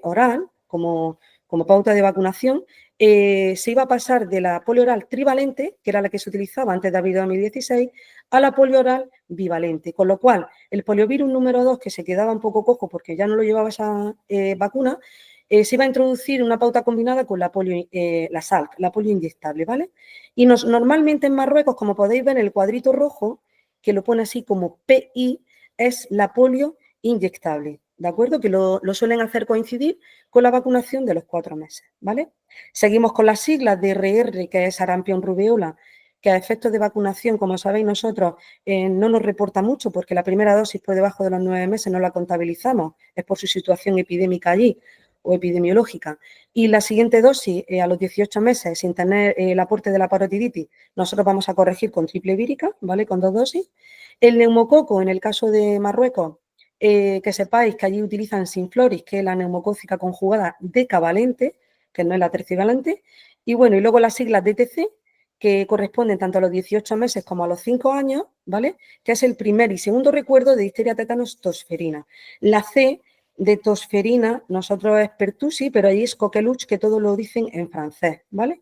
oral como pauta de vacunación, se iba a pasar de la polio oral trivalente, que era la que se utilizaba antes de abril de 2016, a la polio oral bivalente, con lo cual el poliovirus número 2, que se quedaba un poco cojo porque ya no lo llevaba esa vacuna, se iba a introducir una pauta combinada con la polio, la SALC, la polio inyectable, ¿vale? Y normalmente en Marruecos, como podéis ver, el cuadrito rojo, que lo pone así como PI, es la polio inyectable, ¿de acuerdo? Que lo suelen hacer coincidir con la vacunación de los 4 meses, ¿vale? Seguimos con las siglas de RR, que es sarampión rubeola, que a efectos de vacunación, como sabéis nosotros, no nos reporta mucho porque la primera dosis por debajo de los 9 meses no la contabilizamos, es por su situación epidémica allí o epidemiológica. Y la siguiente dosis, a los 18 meses, sin tener el aporte de la parotiditis, nosotros vamos a corregir con triple vírica, ¿vale? Con 2 dosis. El neumococo, en el caso de Marruecos, que sepáis que allí utilizan Sinfloris, que es la neumocócica conjugada decavalente, que no es la tercivalente. Y bueno, y luego las siglas DTC, que corresponden tanto a los 18 meses como a los 5 años, ¿vale? Que es el primer y segundo recuerdo de difteria, tétanos, tosferina. La C de tosferina, nosotros es pertussis, pero ahí es coqueluche, que todo lo dicen en francés, ¿vale?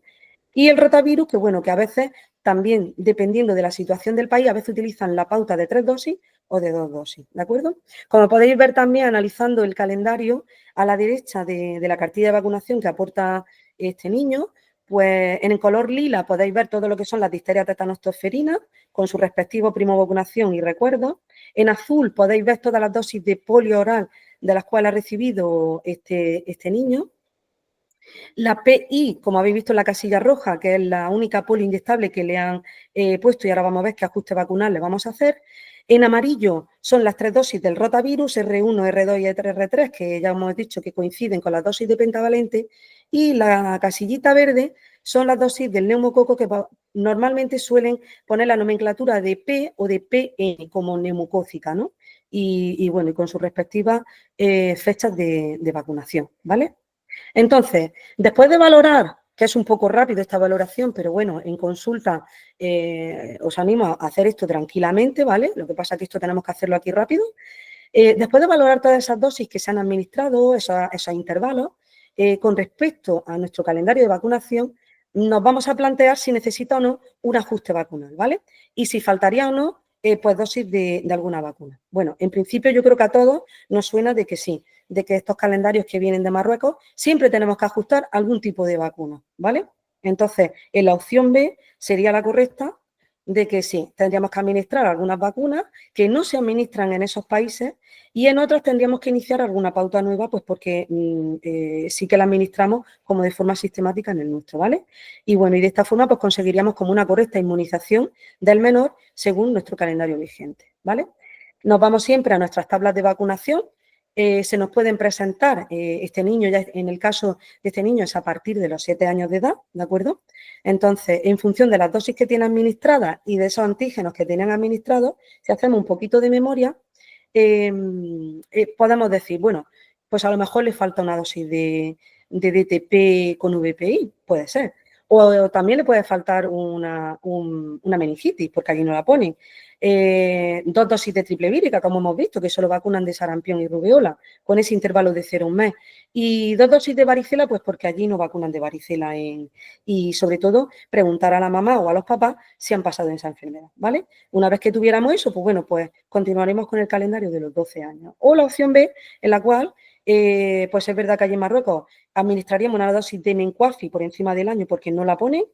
Y el rotavirus, que bueno, que a veces también, dependiendo de la situación del país, a veces utilizan la pauta de 3 dosis o de 2 dosis, ¿de acuerdo? Como podéis ver también, analizando el calendario, a la derecha de la cartilla de vacunación que aporta este niño, pues en el color lila podéis ver todo lo que son las difterias, tétanos, tosferina, con su respectivo primo vacunación y recuerdo. En azul podéis ver todas las dosis de polio oral de las cuales ha recibido este niño. La PI, como habéis visto en la casilla roja, que es la única polio inyectable que le han puesto, y ahora vamos a ver qué ajuste vacunal le vamos a hacer. En amarillo son las 3 dosis del rotavirus, R1, R2 y R3, que ya hemos dicho que coinciden con las dosis de pentavalente, y la casillita verde son las dosis del neumococo, que normalmente suelen poner la nomenclatura de P o de PN como neumocócica, ¿no? Y bueno, y con sus respectivas fechas de vacunación, ¿vale? Entonces, después de valorar, que es un poco rápido esta valoración, pero bueno, en consulta os animo a hacer esto tranquilamente, ¿vale? Lo que pasa es que esto tenemos que hacerlo aquí rápido. Después de valorar todas esas dosis que se han administrado, esos intervalos, con respecto a nuestro calendario de vacunación, nos vamos a plantear si necesita o no un ajuste vacunal, ¿vale? Y si faltaría o no, pues dosis de alguna vacuna. Bueno, en principio yo creo que a todos nos suena de que sí, de que estos calendarios que vienen de Marruecos siempre tenemos que ajustar algún tipo de vacuna, ¿vale? Entonces, en la opción B sería la correcta de que sí, tendríamos que administrar algunas vacunas que no se administran en esos países y en otros tendríamos que iniciar alguna pauta nueva, pues porque sí que la administramos como de forma sistemática en el nuestro, ¿vale? Y bueno, y de esta forma pues conseguiríamos como una correcta inmunización del menor según nuestro calendario vigente, ¿vale? Nos vamos siempre a nuestras tablas de vacunación. Se nos pueden presentar, este niño, ya en el caso de este niño es a partir de los 7 años de edad, ¿de acuerdo? Entonces, en función de las dosis que tiene administradas y de esos antígenos que tienen administrados, si hacemos un poquito de memoria, podemos decir, bueno, pues a lo mejor le falta una dosis de DTP con VPI, puede ser. O también le puede faltar una meningitis, porque aquí no la ponen. 2 dosis de triple vírica, como hemos visto, que solo vacunan de sarampión y rubeola, con ese intervalo de 0 a 1 mes. Y 2 dosis de varicela, pues porque allí no vacunan de varicela. Y sobre todo, preguntar a la mamá o a los papás si han pasado en esa enfermedad, ¿vale? Una vez que tuviéramos eso, pues bueno, pues continuaremos con el calendario de los 12 años. O la opción B, en la cual, pues es verdad que allí en Marruecos administraríamos una dosis de mencuafi por encima del año porque no la ponen.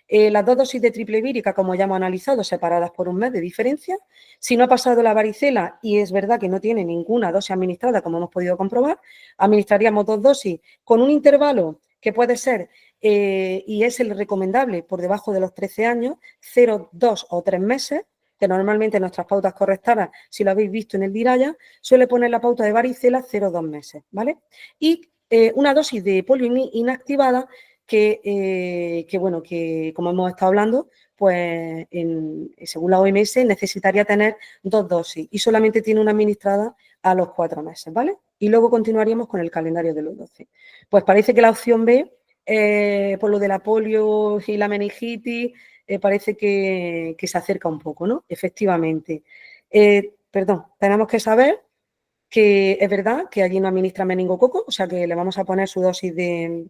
Las 2 dosis de triple vírica, como ya hemos analizado, separadas por 1 mes de diferencia. Si no ha pasado la varicela y es verdad que no tiene ninguna dosis administrada, como hemos podido comprobar, administraríamos 2 dosis con un intervalo que puede ser, y es el recomendable por debajo de los 13 años, 0, 2 o 3 meses, que normalmente en nuestras pautas correctoras, si lo habéis visto en el DIRAYA, suele poner la pauta de varicela 0, 2 meses, ¿vale? Y una dosis de polio inactivada que, bueno, que como hemos estado hablando, pues según la OMS necesitaría tener 2 dosis y solamente tiene una administrada a los 4 meses, ¿vale? Y luego continuaríamos con el calendario de los 12. Pues parece que la opción B, por lo de la polio y la meningitis, parece que se acerca un poco, ¿no? Efectivamente. Perdón, tenemos que saber que es verdad que allí no administra meningococo, o sea que le vamos a poner su dosis de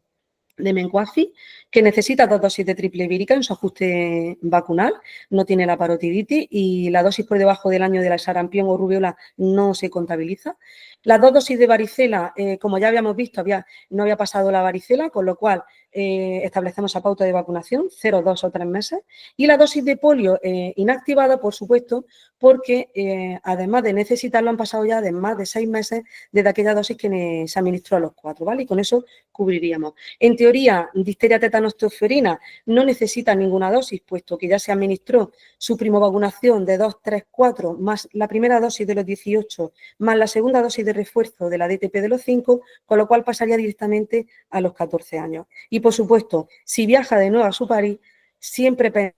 Mencuafi, que necesita 2 dosis de triple vírica en su ajuste vacunal, no tiene la parotiditis y la dosis por debajo del año de la sarampión o rubiola no se contabiliza. Las 2 dosis de varicela, como ya habíamos visto, no había pasado la varicela, con lo cual establecemos la pauta de vacunación, 0, 2 o 3 meses. Y la dosis de polio inactivada, por supuesto, porque además de necesitarlo han pasado ya de más de 6 meses desde aquella dosis que se administró a los 4, ¿vale? Y con eso cubriríamos. En teoría, difteria tetanostoferina no necesita ninguna dosis, puesto que ya se administró su primovacunación de 2, 3, 4, más la primera dosis de los 18, más la segunda dosis de refuerzo de la DTP de los 5, con lo cual pasaría directamente a los 14 años. Y, por supuesto, si viaja de nuevo a su país, siempre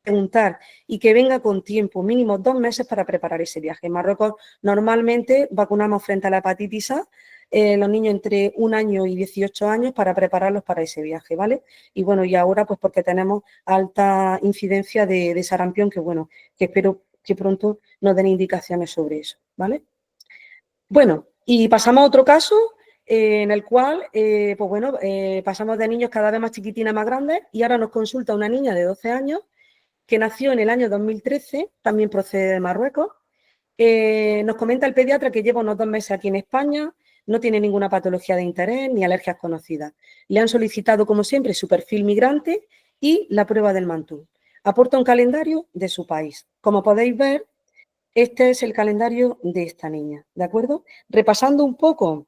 preguntar y que venga con tiempo, mínimo 2 meses para preparar ese viaje. En Marruecos normalmente vacunamos frente a la hepatitis A, los niños entre 1 año y 18 años para prepararlos para ese viaje, ¿vale? Y bueno, y ahora pues porque tenemos alta incidencia de sarampión, que bueno, que espero que pronto nos den indicaciones sobre eso, ¿vale? Bueno, y pasamos a otro caso en el cual, pues bueno, pasamos de niños cada vez más chiquitinas, más grandes, y ahora nos consulta una niña de 12 años que nació en el año 2013, también procede de Marruecos. Nos comenta el pediatra que lleva unos 2 meses aquí en España, no tiene ninguna patología de interés ni alergias conocidas. Le han solicitado, como siempre, su perfil migrante y la prueba del Mantú. Aporta un calendario de su país. Como podéis ver, este es el calendario de esta niña, ¿de acuerdo? Repasando un poco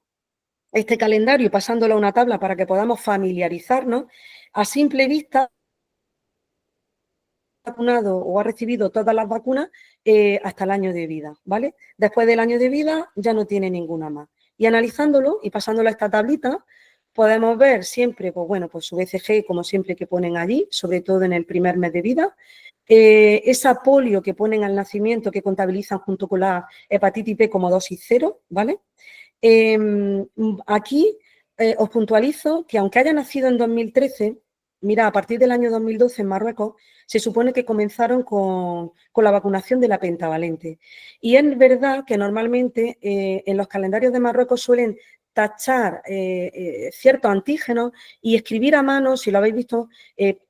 este calendario y pasándolo a una tabla para que podamos familiarizarnos, a simple vista vacunado o ha recibido todas las vacunas hasta el año de vida, ¿vale? Después del año de vida ya no tiene ninguna más. Y analizándolo y pasándolo a esta tablita, podemos ver siempre, pues bueno, pues su BCG, como siempre que ponen allí, sobre todo en el primer mes de vida, esa polio que ponen al nacimiento, que contabilizan junto con la hepatitis B como dosis 0, ¿vale? Aquí os puntualizo que aunque haya nacido en 2013, mira, a partir del año 2012 en Marruecos se supone que comenzaron con la vacunación de la pentavalente. Y es verdad que normalmente en los calendarios de Marruecos suelen tachar ciertos antígenos y escribir a mano, si lo habéis visto,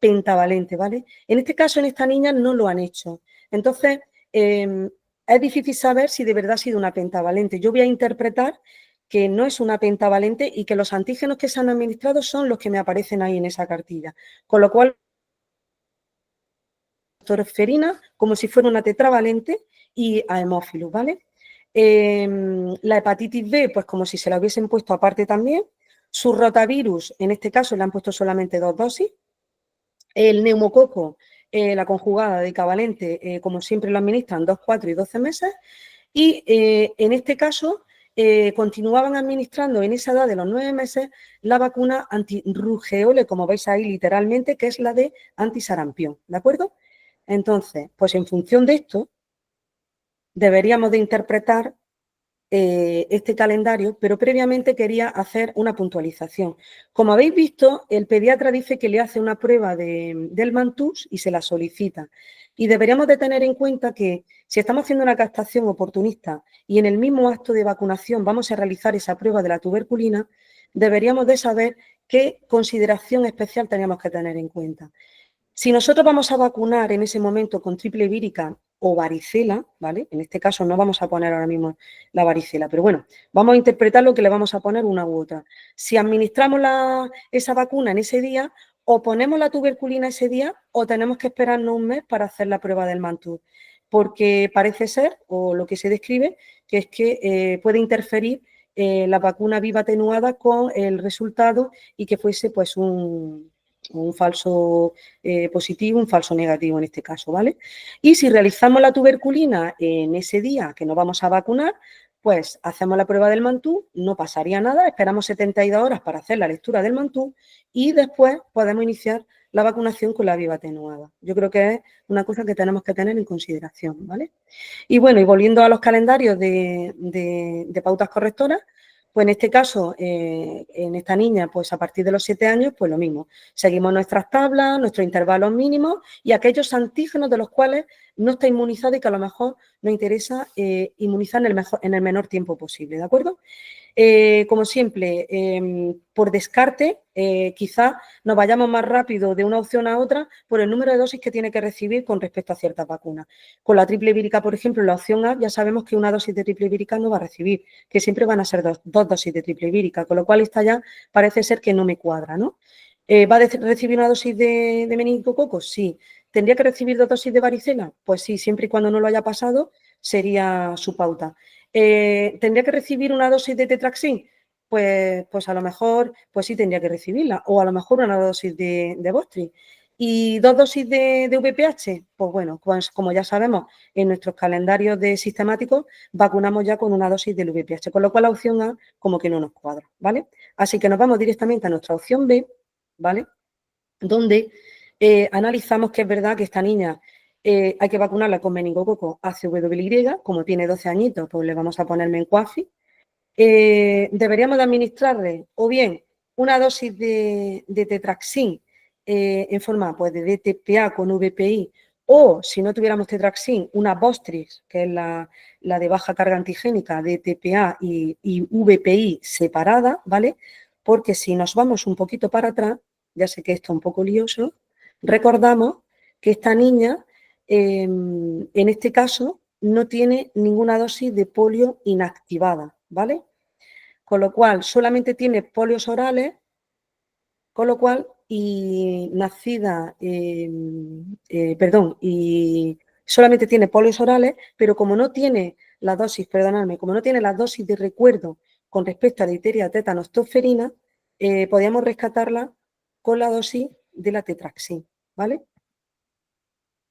pentavalente, ¿vale? En este caso, en esta niña no lo han hecho. Entonces, es difícil saber si de verdad ha sido una pentavalente. Yo voy a interpretar que no es una pentavalente y que los antígenos que se han administrado son los que me aparecen ahí en esa cartilla. Con lo cual, torferina como si fuera una tetravalente y a hemófilos, ¿vale? La hepatitis B, pues como si se la hubiesen puesto aparte también. Su rotavirus, en este caso le han puesto solamente 2 dosis. El neumococo, la conjugada de cavalente, como siempre lo administran, 2, 4 y 12 meses. Y en este caso continuaban administrando en esa edad de los 9 meses la vacuna antirrugeole, como veis ahí literalmente, que es la de antisarampión, ¿de acuerdo? Entonces, pues en función de esto, deberíamos de interpretar este calendario, pero previamente quería hacer una puntualización. Como habéis visto, el pediatra dice que le hace una prueba del Mantús y se la solicita. Y deberíamos de tener en cuenta que si estamos haciendo una captación oportunista y en el mismo acto de vacunación vamos a realizar esa prueba de la tuberculina, deberíamos de saber qué consideración especial teníamos que tener en cuenta. Si nosotros vamos a vacunar en ese momento con triple vírica o varicela, ¿vale? En este caso no vamos a poner ahora mismo la varicela, pero bueno, vamos a interpretar lo que le vamos a poner una u otra. Si administramos esa vacuna en ese día, o ponemos la tuberculina ese día, o tenemos que esperarnos un mes para hacer la prueba del Mantú, porque parece ser, o lo que se describe, que es que puede interferir la vacuna viva atenuada con el resultado y que fuese pues un falso positivo, un falso negativo en este caso, ¿vale? Y si realizamos la tuberculina en ese día que nos vamos a vacunar, pues hacemos la prueba del mantú, no pasaría nada, esperamos 72 horas para hacer la lectura del mantú y después podemos iniciar la vacunación con la viva atenuada. Yo creo que es una cosa que tenemos que tener en consideración, ¿vale? Y bueno, y volviendo a los calendarios de pautas correctoras, pues en este caso, en esta niña, pues a partir de los 7 años, pues lo mismo. Seguimos nuestras tablas, nuestros intervalos mínimos y aquellos antígenos de los cuales no está inmunizado y que a lo mejor nos interesa inmunizar en el menor tiempo posible, ¿de acuerdo? Como siempre, por descarte, quizás nos vayamos más rápido de una opción a otra por el número de dosis que tiene que recibir con respecto a ciertas vacunas. Con la triple vírica, por ejemplo, en la opción A ya sabemos que una dosis de triple vírica no va a recibir, que siempre van a ser dos dosis de triple vírica, con lo cual esta ya parece ser que no me cuadra, ¿no? ¿Va a recibir una dosis de meningococo? Sí. ¿Tendría que recibir 2 dosis de varicela? Pues sí, siempre y cuando no lo haya pasado, sería su pauta. ¿Tendría que recibir una dosis de tetraxin? Pues a lo mejor, pues sí tendría que recibirla, o a lo mejor una dosis de Bostri. ¿Y 2 dosis de VPH? Pues bueno, pues como ya sabemos, en nuestros calendarios de sistemáticos vacunamos ya con una dosis del VPH, con lo cual la opción A como que no nos cuadra, ¿vale? Así que nos vamos directamente a nuestra opción B, ¿vale? Donde analizamos que es verdad que esta niña hay que vacunarla con meningococo ACWY, como tiene 12 añitos, pues le vamos a poner mencuafi. Deberíamos de administrarle o bien una dosis de tetraxin en forma pues, de DTPA con VPI o, si no tuviéramos tetraxin, una Bostrix, que es la de baja carga antigénica, DTPA y VPI separada, ¿vale? Porque si nos vamos un poquito para atrás, ya sé que esto es un poco lioso, recordamos que esta niña, en este caso, no tiene ninguna dosis de polio inactivada, ¿vale? Con lo cual, solamente tiene polios orales, con lo cual, y nacida, y solamente tiene polios orales, pero como no tiene la dosis, perdonadme, como no tiene la dosis de recuerdo con respecto a difteria, tétanos, tosferina, podríamos rescatarla con la dosis de la tetraxin, ¿vale?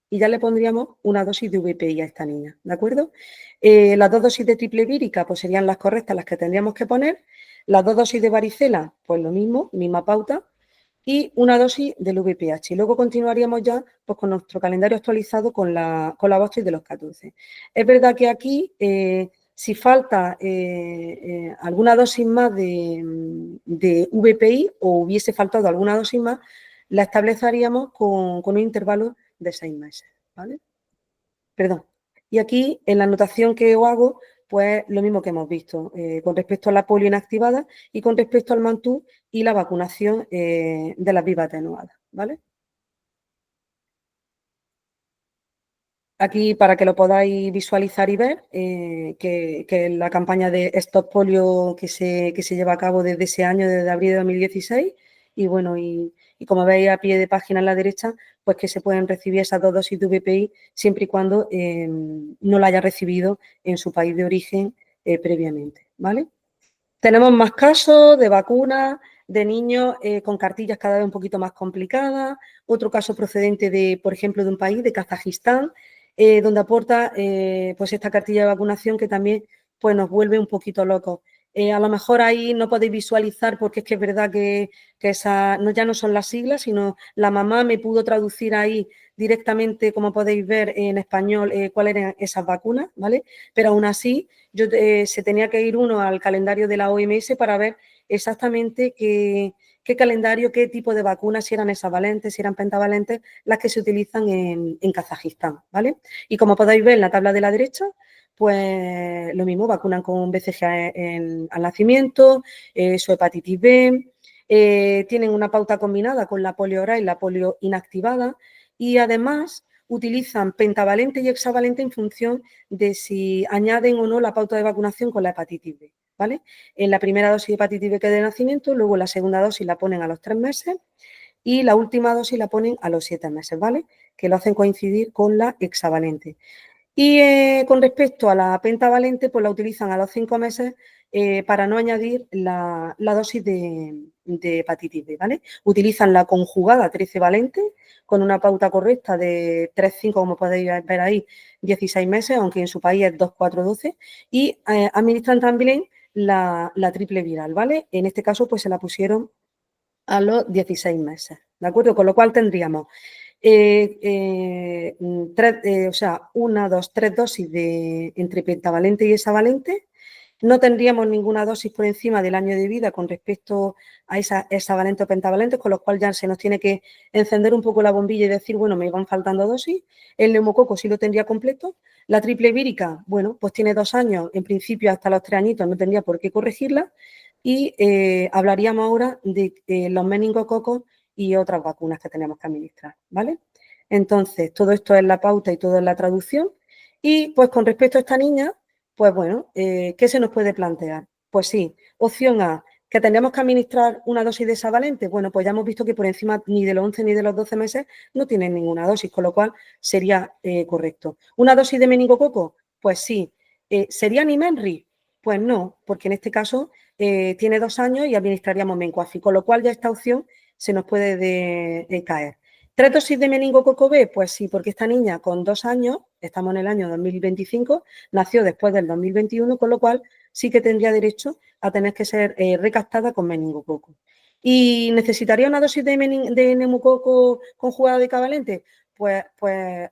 Y ya le pondríamos una dosis de VPI a esta niña, ¿de acuerdo? Las 2 dosis de triple vírica pues serían las correctas, las que tendríamos que poner. Las 2 dosis de varicela, pues lo mismo, misma pauta. Y una dosis del VPH. Y luego continuaríamos ya pues, con nuestro calendario actualizado con la Bostrix de los 14. Es verdad que aquí, si falta alguna dosis más de VPI o hubiese faltado alguna dosis más, la estableceríamos con un intervalo de 6 meses, ¿vale? Perdón. Y aquí, en la anotación que os hago, pues lo mismo que hemos visto, con respecto a la polio inactivada y con respecto al mantú y la vacunación de las vivas atenuadas, ¿vale? Aquí, para que lo podáis visualizar y ver, que la campaña de Stop Polio que se lleva a cabo desde ese año, desde abril de 2016, y bueno, y como veis a pie de página en la derecha, pues que se pueden recibir esas 2 dosis de VPI siempre y cuando no la haya recibido en su país de origen previamente, ¿vale? Tenemos más casos de vacunas de niños con cartillas cada vez un poquito más complicadas. Otro caso procedente de, por ejemplo, de un país, de Kazajistán, donde aporta pues esta cartilla de vacunación que también pues, nos vuelve un poquito locos. A lo mejor ahí no podéis visualizar porque es que es verdad que ya no son las siglas, sino la mamá me pudo traducir ahí directamente, como podéis ver en español, cuáles eran esas vacunas, ¿vale? Pero aún así se tenía que ir uno al calendario de la OMS para ver exactamente qué calendario, qué tipo de vacunas, si eran hexavalentes, si eran pentavalentes, las que se utilizan en Kazajistán, ¿vale? Y como podéis ver en la tabla de la derecha, pues lo mismo, vacunan con BCG al nacimiento, su hepatitis B, tienen una pauta combinada con la polio oral y la polio inactivada y además utilizan pentavalente y hexavalente en función de si añaden o no la pauta de vacunación con la hepatitis B, ¿vale? En la primera dosis de hepatitis B que de nacimiento, luego la segunda dosis la ponen a los 3 meses y la última dosis la ponen a los 7 meses, ¿vale? Que lo hacen coincidir con la hexavalente. Y con respecto a la pentavalente, pues la utilizan a los 5 meses para no añadir la dosis de hepatitis B, ¿vale? Utilizan la conjugada 13 valente con una pauta correcta de 3-5, como podéis ver ahí, 16 meses, aunque en su país es 2-4-12, y administran también la triple viral, ¿vale? En este caso, pues se la pusieron a los 16 meses, ¿de acuerdo? Con lo cual tendríamos o sea, 1, 2, 3 dosis entre pentavalente y hexavalente. No tendríamos ninguna dosis por encima del año de vida con respecto a esa hexavalente o pentavalente, con lo cual ya se nos tiene que encender un poco la bombilla y decir, bueno, me van faltando dosis. El neumococo sí lo tendría completo. La triple vírica, bueno, pues tiene 2 años, en principio hasta los 3 añitos no tendría por qué corregirla. Y hablaríamos ahora de los meningococos y otras vacunas que tenemos que administrar, ¿vale? Entonces, todo esto es la pauta y todo es la traducción. Y pues con respecto a esta niña, pues bueno, ¿qué se nos puede plantear? Pues sí, opción A, que tendríamos que administrar una dosis de hexavalente. Bueno, pues ya hemos visto que por encima ni de los 11 ni de los 12 meses no tienen ninguna dosis, con lo cual sería correcto. ¿Una dosis de meningococo? Pues sí. ¿Sería Nimenrix? Pues no, porque en este caso tiene 2 años y administraríamos Mencoafi, con lo cual ya esta opción se nos puede caer. ¿3 dosis de meningococo B? Pues sí, porque esta niña con 2 años, estamos en el año 2025, nació después del 2021, con lo cual sí que tendría derecho a tener que ser recaptada con meningococo. ¿Y necesitaría una dosis de neumococo conjugada bivalente? Pues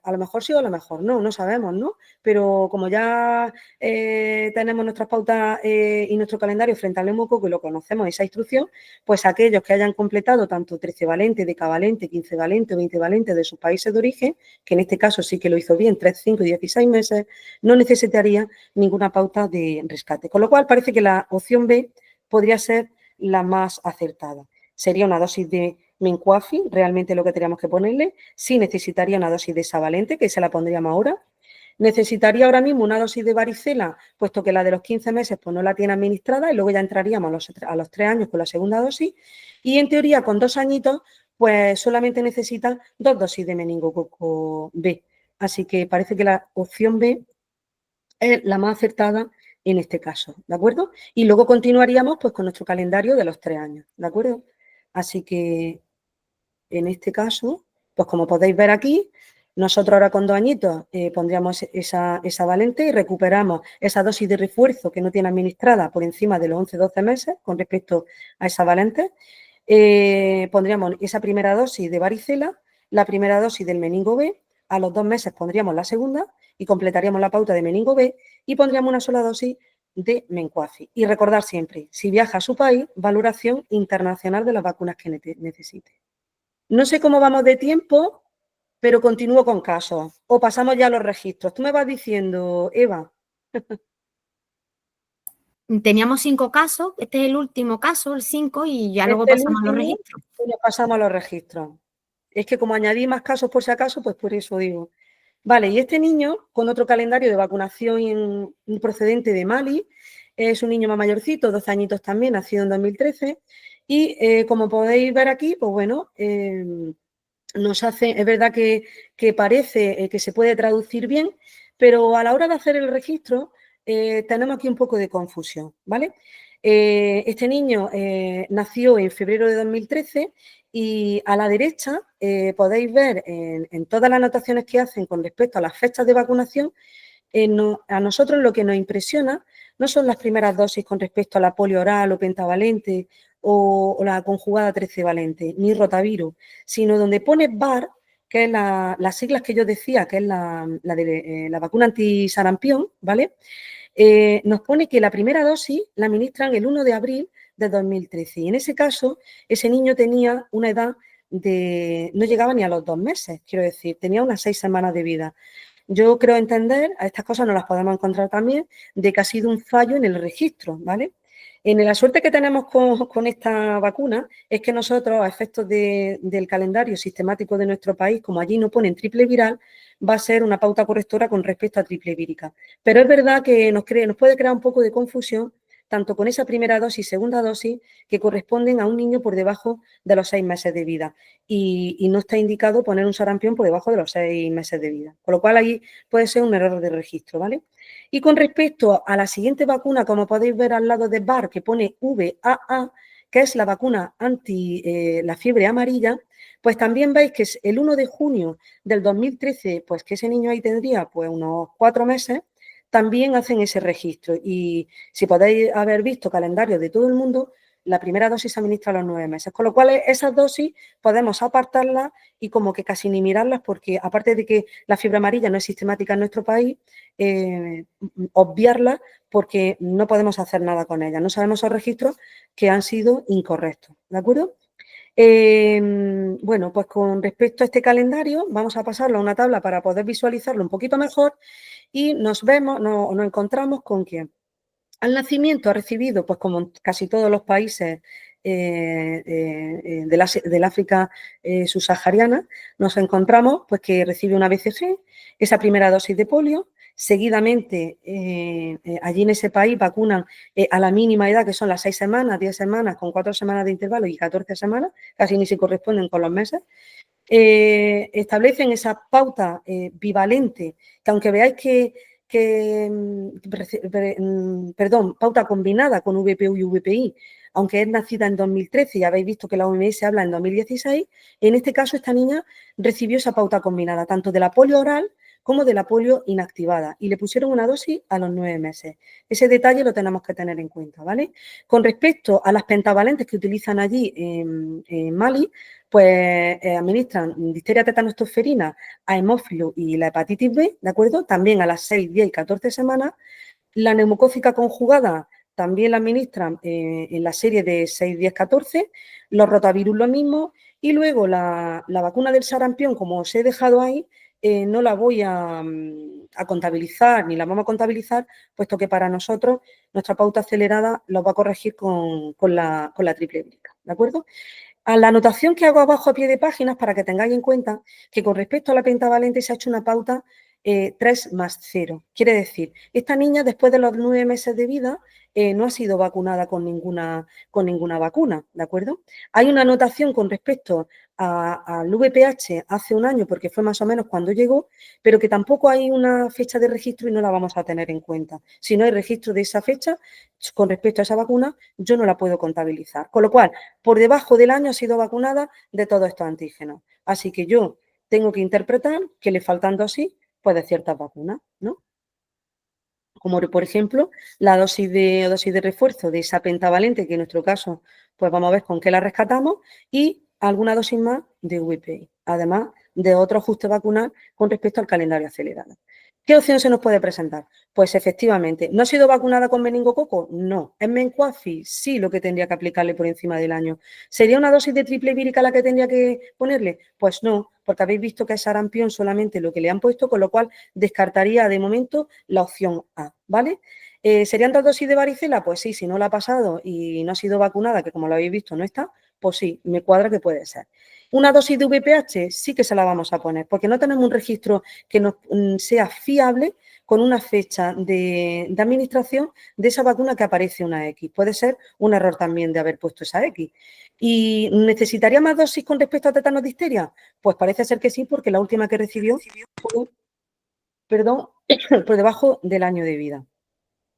a lo mejor sí o a lo mejor no sabemos, ¿no? Pero como ya tenemos nuestras pautas y nuestro calendario frente al neumococo y lo conocemos, esa instrucción, pues aquellos que hayan completado tanto 13 valente, decavalente, 15 valente o 20 valente de sus países de origen, que en este caso sí que lo hizo bien, 3, 5 y 16 meses, no necesitaría ninguna pauta de rescate. Con lo cual parece que la opción B podría ser la más acertada. Sería una dosis de Mencoafi, realmente lo que teníamos que ponerle. Sí necesitaría una dosis de hexavalente, que se la pondríamos ahora. Necesitaría ahora mismo una dosis de varicela, puesto que la de los 15 meses pues no la tiene administrada y luego ya entraríamos a los 3 años con la segunda dosis. Y en teoría con 2 añitos pues solamente necesita 2 dosis de meningococo B. Así que parece que la opción B es la más acertada en este caso, ¿de acuerdo? Y luego continuaríamos pues con nuestro calendario de los 3 años, ¿de acuerdo? Así que en este caso, pues como podéis ver aquí, nosotros ahora con 2 añitos pondríamos esa valente y recuperamos esa dosis de refuerzo que no tiene administrada por encima de los 11-12 meses con respecto a esa valente. Pondríamos esa primera dosis de varicela, la primera dosis del meningo B, a los 2 meses pondríamos la segunda y completaríamos la pauta de meningo B y pondríamos una sola dosis de Mencoafi. Y recordar siempre, si viaja a su país, valoración internacional de las vacunas que necesite. No sé cómo vamos de tiempo, pero continúo con casos. O pasamos ya a los registros. Tú me vas diciendo, Eva. Teníamos 5 casos, este es el último caso, el 5, y ya luego pasamos a los registros. Y nos pasamos a los registros. Es que como añadí más casos por si acaso, pues por eso digo. Vale, y este niño, con otro calendario de vacunación procedente de Mali, es un niño más mayorcito, 12 añitos también, nacido en 2013, y como podéis ver aquí, pues bueno, nos hace, es verdad que parece que se puede traducir bien, pero a la hora de hacer el registro tenemos aquí un poco de confusión, ¿vale? Este niño nació en febrero de 2013 y a la derecha podéis ver en todas las anotaciones que hacen con respecto a las fechas de vacunación, a nosotros lo que nos impresiona no son las primeras dosis con respecto a la polio oral o pentavalente o la conjugada 13 valente, ni rotavirus, sino donde pone VAR, que es las siglas que yo decía, que es la vacuna antisarampión, ¿vale? Nos pone que la primera dosis la administran el 1 de abril de 2013 y en ese caso ese niño tenía una edad no llegaba ni a los 2 meses, quiero decir, tenía unas 6 semanas de vida. Yo creo entender, a estas cosas nos las podemos encontrar también, de que ha sido un fallo en el registro, ¿vale? La suerte que tenemos con esta vacuna es que nosotros, a efectos del calendario sistemático de nuestro país, como allí no ponen triple viral, va a ser una pauta correctora con respecto a triple vírica. Pero es verdad que nos puede crear un poco de confusión tanto con esa primera dosis y segunda dosis, que corresponden a un niño por debajo de los 6 meses de vida. Y no está indicado poner un sarampión por debajo de los 6 meses de vida. Con lo cual, ahí puede ser un error de registro, ¿vale? Y con respecto a la siguiente vacuna, como podéis ver al lado de VAR, que pone VAA, que es la vacuna anti la fiebre amarilla, pues también veis que es el 1 de junio del 2013, pues que ese niño ahí tendría pues unos 4 meses, también hacen ese registro. Y si podéis haber visto calendario de todo el mundo, la primera dosis se administra a los 9 meses. Con lo cual, esas dosis podemos apartarlas y como que casi ni mirarlas, porque aparte de que la fiebre amarilla no es sistemática en nuestro país, obviarla porque no podemos hacer nada con ella. No sabemos esos registros que han sido incorrectos, ¿de acuerdo? Bueno, pues con respecto a este calendario, vamos a pasarlo a una tabla para poder visualizarlo un poquito mejor y nos encontramos con que al nacimiento ha recibido, pues como en casi todos los países del África subsahariana, nos encontramos pues que recibe una BCG, esa primera dosis de polio. Seguidamente, allí en ese país vacunan a la mínima edad, que son las 6 semanas, 10 semanas, con 4 semanas de intervalo y 14 semanas, casi ni se corresponden con los meses. Establecen esa pauta bivalente, que aunque veáis pauta combinada con VPU y VPI, aunque es nacida en 2013 y habéis visto que la OMS habla en 2016, en este caso esta niña recibió esa pauta combinada, tanto de la polio oral como de la polio inactivada, y le pusieron una dosis a los 9 meses. Ese detalle lo tenemos que tener en cuenta, ¿vale? Con respecto a las pentavalentes que utilizan allí en Mali, pues administran difteria, tétanos, tosferina, a hemófilo y la hepatitis B, ¿de acuerdo? También a las 6, 10 y 14 semanas. La neumocócica conjugada también la administran en la serie de 6, 10, 14, los rotavirus lo mismo, y luego la vacuna del sarampión, como os he dejado ahí, no la voy a contabilizar, ni la vamos a contabilizar, puesto que para nosotros nuestra pauta acelerada lo va a corregir con la triple vírica, ¿de acuerdo? A la anotación que hago abajo a pie de páginas, para que tengáis en cuenta que con respecto a la pentavalente se ha hecho una pauta 3 más 0. Quiere decir, esta niña después de los 9 meses de vida no ha sido vacunada con ninguna vacuna, ¿de acuerdo? Hay una anotación con respecto al VPH hace un año, porque fue más o menos cuando llegó, pero que tampoco hay una fecha de registro y no la vamos a tener en cuenta. Si no hay registro de esa fecha, con respecto a esa vacuna, yo no la puedo contabilizar. Con lo cual, por debajo del año ha sido vacunada de todos estos antígenos. Así que yo tengo que interpretar que le faltan dosis pues, de ciertas vacunas, ¿no? Como por ejemplo la dosis de refuerzo de esa pentavalente, que en nuestro caso pues vamos a ver con qué la rescatamos, y alguna dosis más de VPI, además de otro ajuste vacunal con respecto al calendario acelerado. ¿Qué opción se nos puede presentar? Pues efectivamente, ¿no ha sido vacunada con meningococo? No. ¿Es mencuafi? Sí, lo que tendría que aplicarle por encima del año. ¿Sería una dosis de triple vírica la que tendría que ponerle? Pues no, porque habéis visto que es sarampión solamente lo que le han puesto, con lo cual descartaría de momento la opción A, ¿vale? ¿Serían 2 dosis de varicela? Pues sí, si no la ha pasado y no ha sido vacunada, que como lo habéis visto no está, pues sí, me cuadra que puede ser. ¿Una dosis de VPH? Sí que se la vamos a poner, porque no tenemos un registro que nos sea fiable con una fecha de administración de esa vacuna que aparece una X. Puede ser un error también de haber puesto esa X. ¿Y necesitaría más dosis con respecto a tétanos de difteria? Pues parece ser que sí, porque la última que recibió fue, por debajo del año de vida.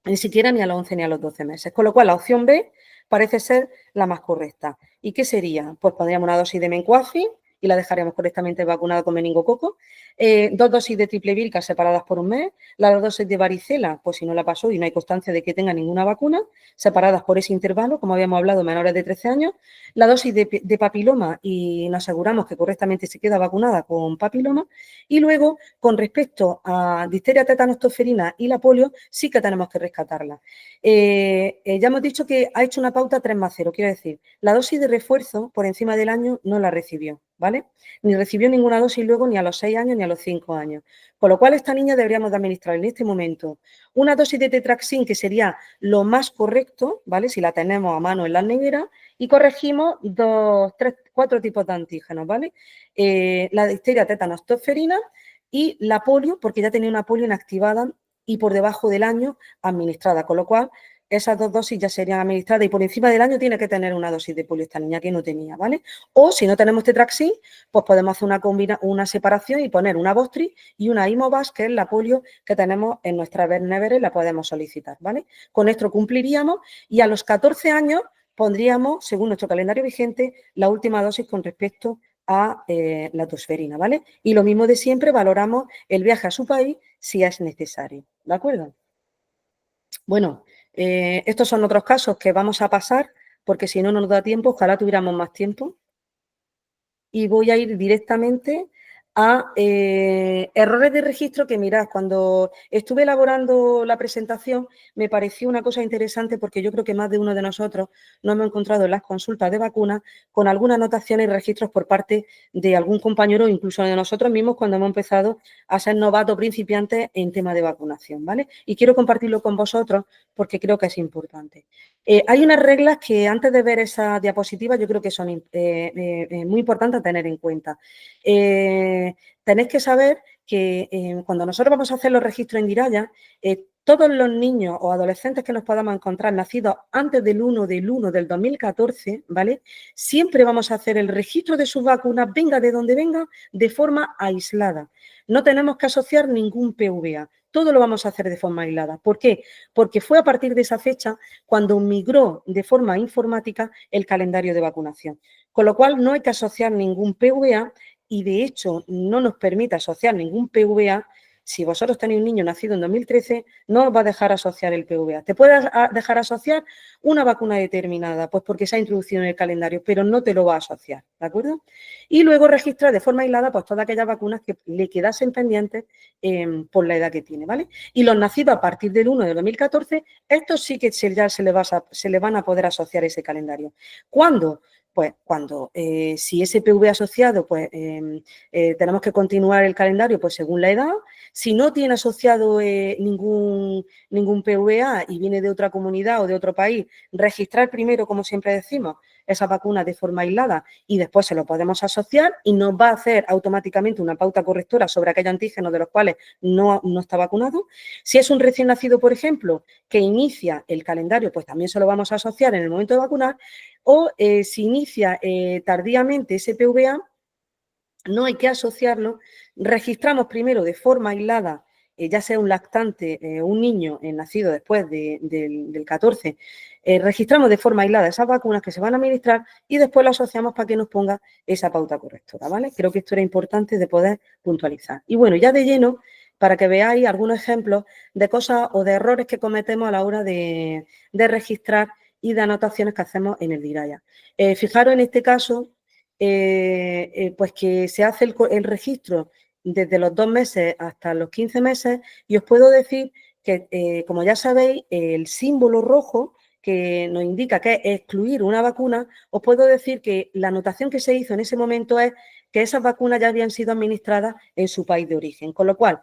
Ni siquiera ni a los 11 ni a los 12 meses. Con lo cual, la opción B parece ser la más correcta. ¿Y qué sería? Pues pondríamos una dosis de mencuafi y la dejaríamos correctamente vacunada con meningococo. 2 dosis de triple vírica separadas por un mes. Las 2 dosis de varicela, pues si no la pasó y no hay constancia de que tenga ninguna vacuna, separadas por ese intervalo, como habíamos hablado, menores de 13 años. La dosis de papiloma y nos aseguramos que correctamente se queda vacunada con papiloma. Y luego, con respecto a difteria, tétanos, tosferina y la polio, sí que tenemos que rescatarla. Ya hemos dicho que ha hecho una pauta 3 más 0, quiero decir, la dosis de refuerzo por encima del año no la recibió, ¿vale? Ni recibió ninguna dosis luego ni a los 6 años ni a los 5 años. Con lo cual, esta niña deberíamos de administrar en este momento una dosis de tetraxin, que sería lo más correcto, ¿vale? Si la tenemos a mano en la nevera, y corregimos 2, 3, 4 tipos de antígenos, ¿vale? La difteria, tétanos, tosferina y la polio, porque ya tenía una polio inactivada y por debajo del año administrada, con lo cual esas 2 dosis ya serían administradas y por encima del año tiene que tener una dosis de polio esta niña que no tenía, ¿vale? O si no tenemos Tetraxil, pues podemos hacer una separación y poner una Bostrix y una Imovas, que es la polio que tenemos en nuestra nevera y la podemos solicitar, ¿vale? Con esto cumpliríamos y a los 14 años pondríamos, según nuestro calendario vigente, la última dosis con respecto a la tosferina, ¿vale? Y lo mismo de siempre, valoramos el viaje a su país si es necesario, ¿de acuerdo? Bueno, estos son otros casos que vamos a pasar, porque si no nos da tiempo, ojalá tuviéramos más tiempo. Y voy a ir directamente a errores de registro que, mirad, cuando estuve elaborando la presentación me pareció una cosa interesante porque yo creo que más de uno de nosotros nos hemos encontrado en las consultas de vacunas con algunas anotaciones y registros por parte de algún compañero o incluso de nosotros mismos cuando hemos empezado a ser novatos principiantes en tema de vacunación, ¿vale? Y quiero compartirlo con vosotros porque creo que es importante. Hay unas reglas que antes de ver esa diapositiva yo creo que son muy importantes a tener en cuenta. Tenéis que saber que cuando nosotros vamos a hacer los registros en Diraya, todos los niños o adolescentes que nos podamos encontrar nacidos antes del 1 del 2014, ¿vale? Siempre vamos a hacer el registro de sus vacunas, venga de donde venga, de forma aislada. No tenemos que asociar ningún PVA. Todo lo vamos a hacer de forma aislada. ¿Por qué? Porque fue a partir de esa fecha cuando migró de forma informática el calendario de vacunación. Con lo cual no hay que asociar ningún PVA y de hecho no nos permite asociar ningún PVA. Si vosotros tenéis un niño nacido en 2013, no os va a dejar asociar el PVA. Te puede dejar asociar una vacuna determinada, pues porque se ha introducido en el calendario, pero no te lo va a asociar, ¿de acuerdo? Y luego registrar de forma aislada pues todas aquellas vacunas que le quedasen pendientes por la edad que tiene, ¿vale? Y los nacidos a partir del 1 de 2014, estos sí que ya se le van a poder asociar ese calendario. ¿Cuándo? Pues cuando, si ese PV asociado, pues tenemos que continuar el calendario pues según la edad. Si no tiene asociado ningún PVA y viene de otra comunidad o de otro país, registrar primero, como siempre decimos, esa vacuna de forma aislada y después se lo podemos asociar y nos va a hacer automáticamente una pauta correctora sobre aquellos antígenos de los cuales no está vacunado. Si es un recién nacido, por ejemplo, que inicia el calendario, pues también se lo vamos a asociar en el momento de vacunar. O si inicia tardíamente ese PVA, no hay que asociarlo, registramos primero de forma aislada, ya sea un lactante, un niño nacido después del 14, registramos de forma aislada esas vacunas que se van a administrar y después lo asociamos para que nos ponga esa pauta correctora, ¿vale? Creo que esto era importante de poder puntualizar. Y bueno, ya de lleno, para que veáis algunos ejemplos de cosas o de errores que cometemos a la hora de registrar y de anotaciones que hacemos en el Diraya. Fijaros en este caso, pues que se hace el registro desde los 2 meses hasta los 15 meses y os puedo decir que, como ya sabéis, el símbolo rojo que nos indica que es excluir una vacuna, os puedo decir que la anotación que se hizo en ese momento es que esas vacunas ya habían sido administradas en su país de origen, con lo cual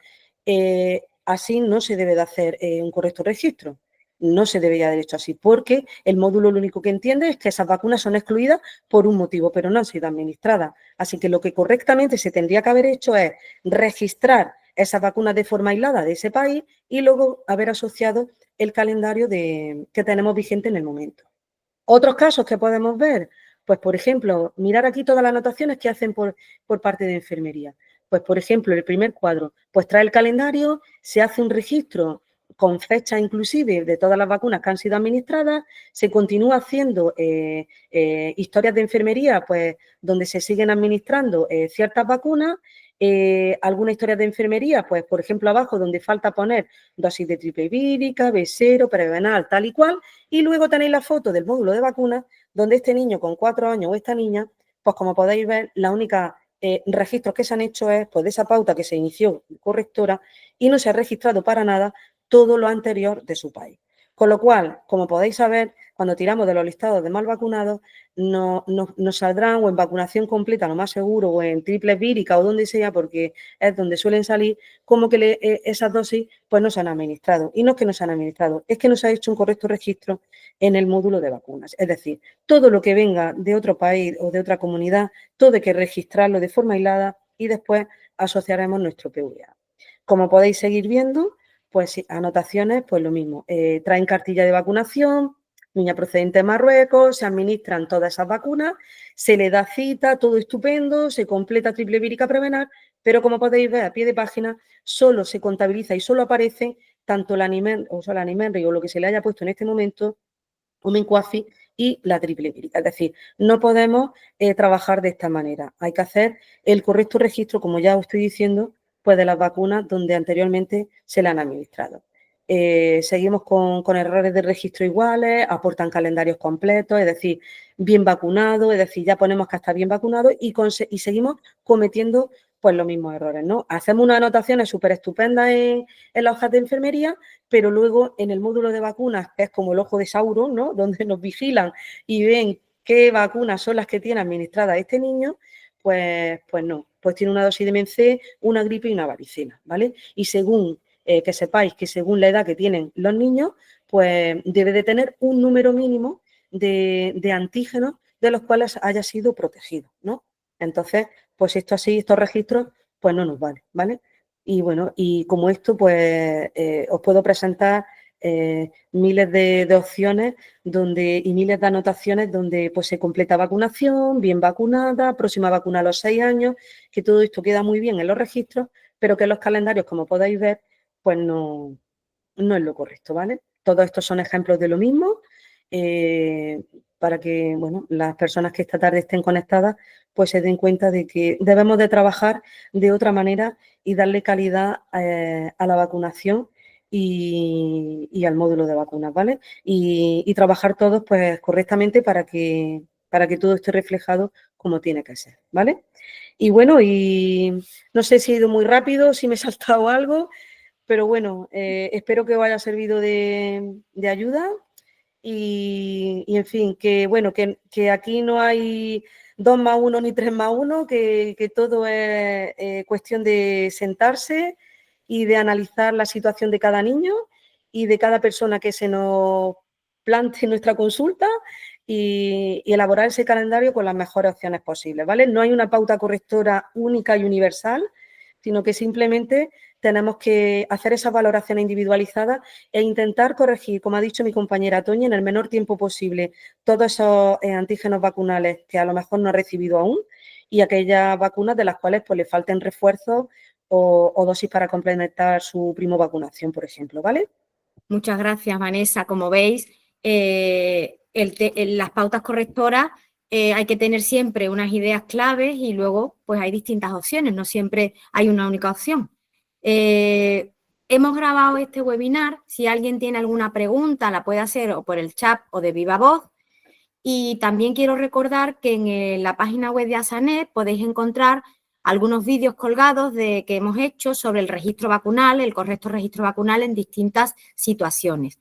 así no se debe de hacer un correcto registro. No se debería haber hecho así, porque el módulo lo único que entiende es que esas vacunas son excluidas por un motivo, pero no han sido administradas. Así que lo que correctamente se tendría que haber hecho es registrar esas vacunas de forma aislada de ese país y luego haber asociado el calendario que tenemos vigente en el momento. Otros casos que podemos ver, pues por ejemplo, mirar aquí todas las anotaciones que hacen por parte de enfermería. Pues por ejemplo, el primer cuadro, pues trae el calendario, se hace un registro con fecha inclusive de todas las vacunas que han sido administradas, se continúa haciendo historias de enfermería, pues donde se siguen administrando ciertas vacunas, algunas historias de enfermería, pues por ejemplo abajo donde falta poner dosis de triple vírica, B0, prevenal, tal y cual, y luego tenéis la foto del módulo de vacunas donde este niño con 4 años o esta niña, pues como podéis ver, la única registros que se han hecho es pues de esa pauta que se inició correctora y no se ha registrado para nada todo lo anterior de su país. Con lo cual, como podéis saber, cuando tiramos de los listados de mal vacunados, nos saldrán o en vacunación completa, lo más seguro, o en triple vírica o donde sea, porque es donde suelen salir, como que esas dosis pues no se han administrado. Y no es que no se han administrado, es que no se ha hecho un correcto registro en el módulo de vacunas. Es decir, todo lo que venga de otro país o de otra comunidad, todo hay que registrarlo de forma aislada y después asociaremos nuestro PVA. Como podéis seguir viendo, pues sí, anotaciones, pues lo mismo. Traen cartilla de vacunación, niña procedente de Marruecos, se administran todas esas vacunas, se le da cita, todo estupendo, se completa triple vírica Prevenar, pero como podéis ver a pie de página, solo se contabiliza y solo aparece tanto la Nimenri o lo que se le haya puesto en este momento, Omencuafi y la triple vírica. Es decir, no podemos trabajar de esta manera. Hay que hacer el correcto registro, como ya os estoy diciendo, pues de las vacunas donde anteriormente se le han administrado. Seguimos con errores de registro iguales, aportan calendarios completos, es decir, bien vacunado, es decir, ya ponemos que está bien vacunado y seguimos cometiendo pues los mismos errores, ¿no? Hacemos unas anotaciones súper estupendas en las hojas de enfermería, pero luego en el módulo de vacunas, que es como el ojo de Sauron, ¿no? Donde nos vigilan y ven qué vacunas son las que tiene administrada este niño, pues no, pues tiene una dosis de MenC, una gripe y una varicela, ¿vale? Y según que sepáis que según la edad que tienen los niños, pues debe de tener un número mínimo de antígenos de los cuales haya sido protegido, ¿no? Entonces, pues esto así, estos registros, pues no nos vale, ¿vale? Y bueno, y como esto, pues os puedo presentar miles de opciones y miles de anotaciones donde pues se completa vacunación, bien vacunada, próxima vacuna a los 6 años, que todo esto queda muy bien en los registros, pero que en los calendarios, como podéis ver, pues no es lo correcto, ¿vale? Todos estos son ejemplos de lo mismo, para que, bueno, las personas que esta tarde estén conectadas, pues se den cuenta de que debemos de trabajar de otra manera y darle calidad a la vacunación y al módulo de vacunas, ¿vale? Y trabajar todos, pues, correctamente para que todo esté reflejado como tiene que ser, ¿vale? Y bueno, y no sé si he ido muy rápido, si me he saltado algo, pero bueno, espero que os haya servido de ayuda y en fin, que bueno, que aquí no hay 2 más 1 ni 3 más 1, que todo es cuestión de sentarse y de analizar la situación de cada niño y de cada persona que se nos plante en nuestra consulta y elaborar ese calendario con las mejores opciones posibles, ¿vale? No hay una pauta correctora única y universal, sino que simplemente tenemos que hacer esas valoraciones individualizadas e intentar corregir, como ha dicho mi compañera Toñi, en el menor tiempo posible todos esos antígenos vacunales que a lo mejor no ha recibido aún y aquellas vacunas de las cuales pues, le falten refuerzos o dosis para complementar su primo vacunación, por ejemplo, ¿vale? Muchas gracias, Vanessa. Como veis, las pautas correctoras hay que tener siempre unas ideas claves y luego pues hay distintas opciones, no siempre hay una única opción. Hemos grabado este webinar, si alguien tiene alguna pregunta la puede hacer o por el chat o de viva voz. Y también quiero recordar que en la página web de Asanet podéis encontrar algunos vídeos colgados que hemos hecho sobre el registro vacunal, el correcto registro vacunal en distintas situaciones.